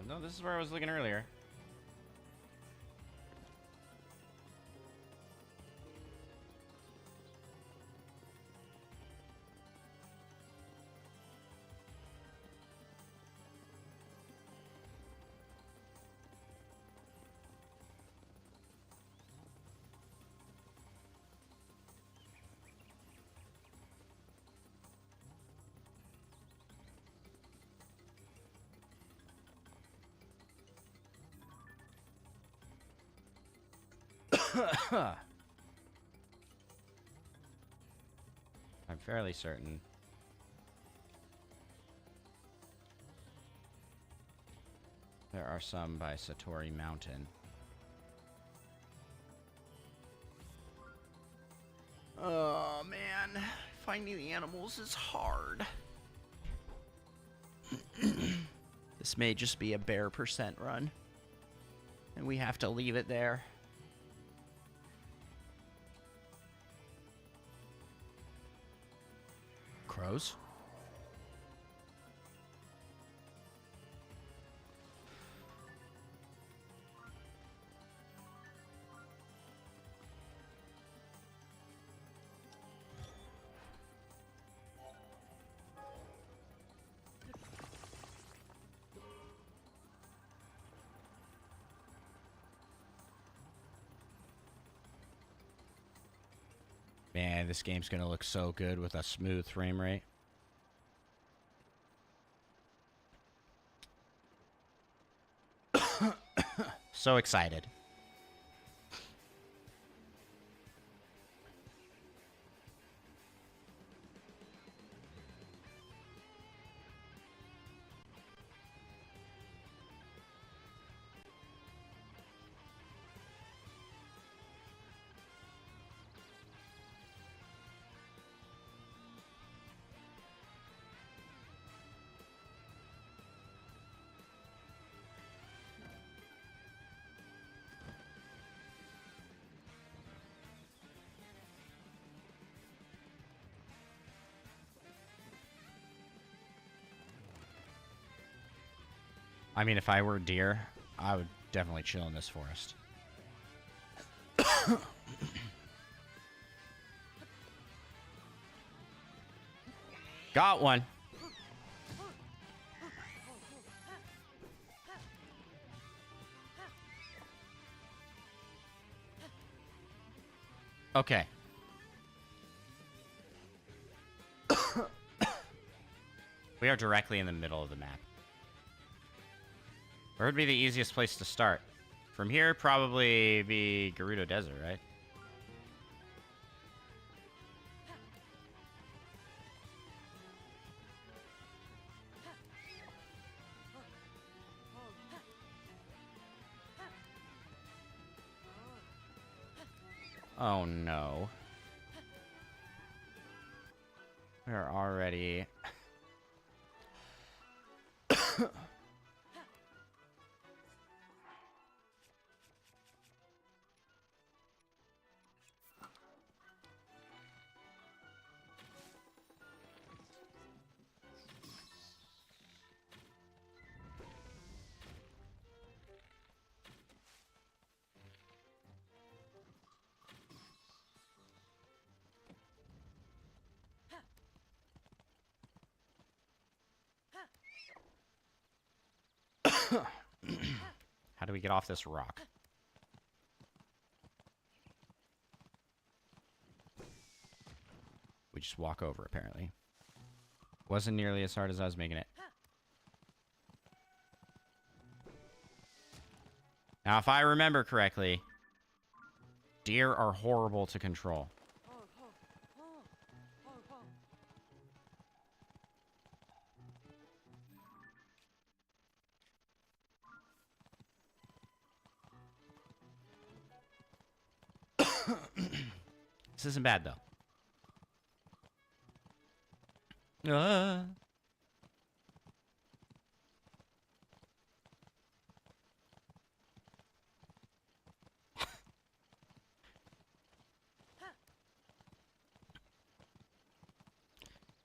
No, this is where I was looking earlier. I'm fairly certain. There are some by Satori Mountain. Oh man, finding the animals is hard. This may just be a bare percent run, and we have to leave it there. Crows? Man, this game's gonna look so good with a smooth frame rate. So excited. I mean, if I were a deer, I would definitely chill in this forest. Got one. Okay. We are directly in the middle of the map. Where would be the easiest place to start? From here, probably be Gerudo Desert, right? Oh no. We're already... How do we get off this rock? We just walk over, apparently. Wasn't nearly as hard as I was making it. Now, if I remember correctly, deer are horrible to control. This isn't bad, though.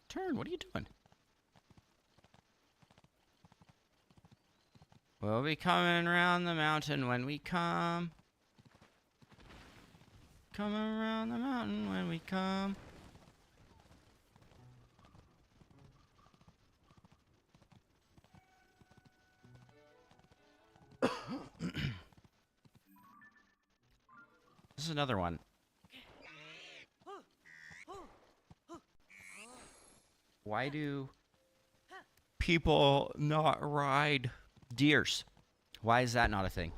Turn, what are you doing? We'll be coming around the mountain when we come. Coming around the mountain when we come. This is another one. Why do people not ride deers? Why is that not a thing?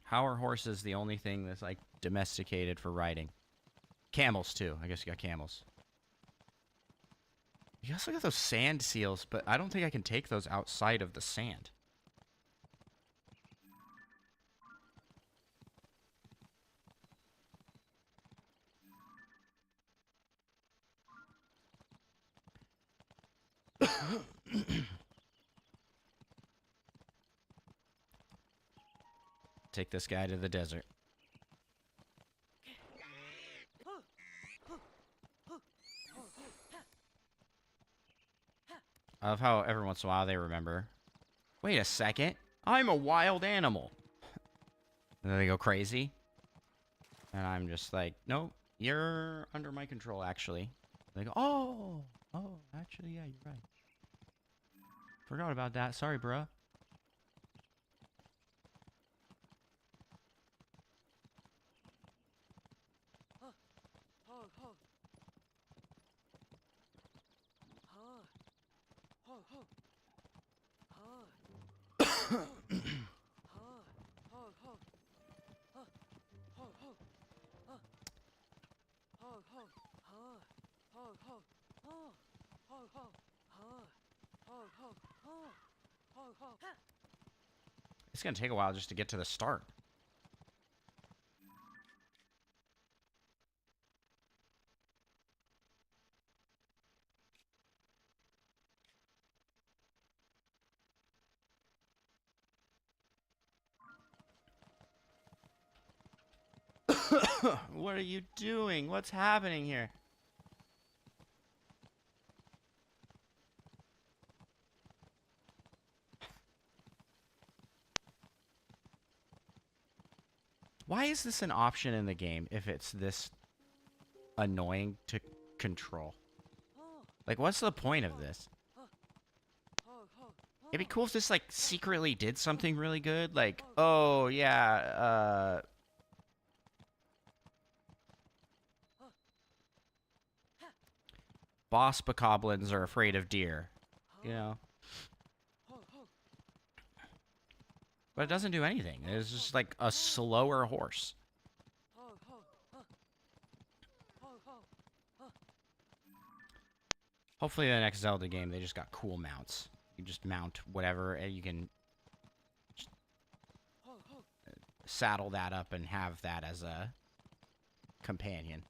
How are horses the only thing that's like domesticated for riding? Camels too. I guess you got camels. You also got those sand seals, but I don't think I can take those outside of the sand. Take this guy to the desert. I love how every once in a while they remember. Wait a second. I'm a wild animal. And then they go crazy. And I'm just like, nope, you're under my control, actually. They go, oh, actually, yeah, you're right. Forgot about that. Sorry, bruh. It's gonna take a while just to get to the start. What are you doing? What's happening here? Why is this an option in the game if it's this annoying to control? Like, what's the point of this? It'd be cool if this, like, secretly did something really good. Like, oh, yeah, boss bokoblins are afraid of deer. You know? But it doesn't do anything. It's just, like, a slower horse. Hopefully the next Zelda game, they just got cool mounts. You just mount whatever, and you can just saddle that up and have that as a companion.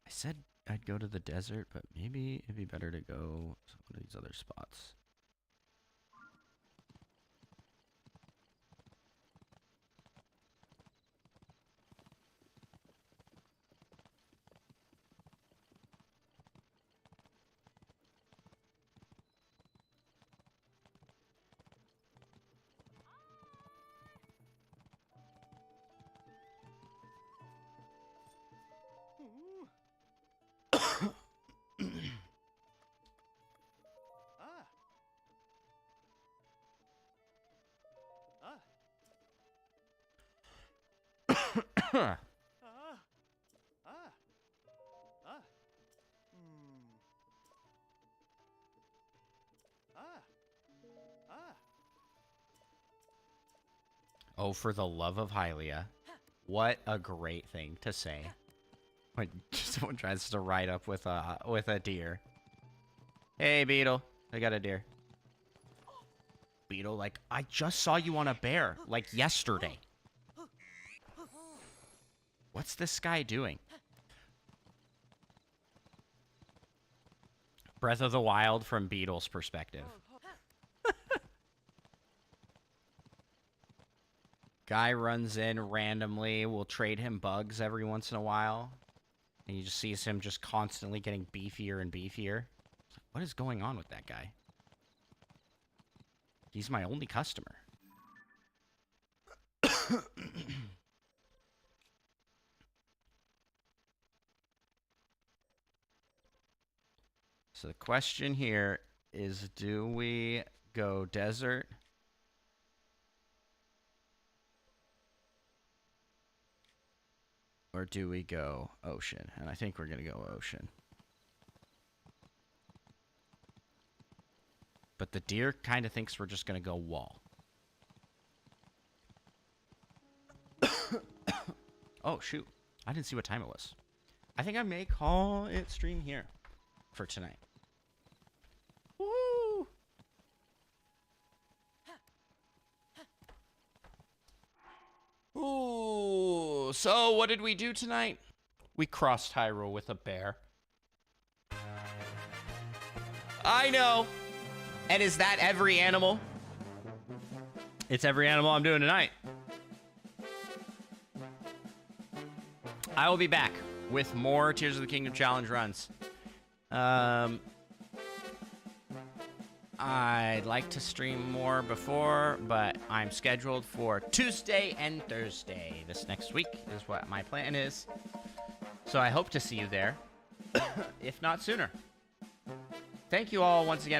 I said I'd go to the desert, but maybe it'd be better to go to one of these other spots. Oh, for the love of Hylia. What a great thing to say when someone tries to ride up with a deer. Hey, Beetle. I got a deer. Beetle, like, I just saw you on a bear, like, yesterday. What's this guy doing? Breath of the Wild from Beetle's perspective. Guy runs in randomly. We'll trade him bugs every once in a while. And you just see him just constantly getting beefier and beefier. What is going on with that guy? He's my only customer. So the question here is, do we go desert? Or do we go ocean? And I think we're going to go ocean. But the deer kind of thinks we're just going to go wall. Oh, shoot. I didn't see what time it was. I think I may call it stream here for tonight. Woo! Ooh, so what did we do tonight? We crossed Hyrule with a bear. I know. And is that every animal? It's every animal I'm doing tonight. I will be back with more Tears of the Kingdom challenge runs. I'd like to stream more before, but I'm scheduled for Tuesday and Thursday this next week is what my plan is. So I hope to see you there, if not sooner. Thank you all once again for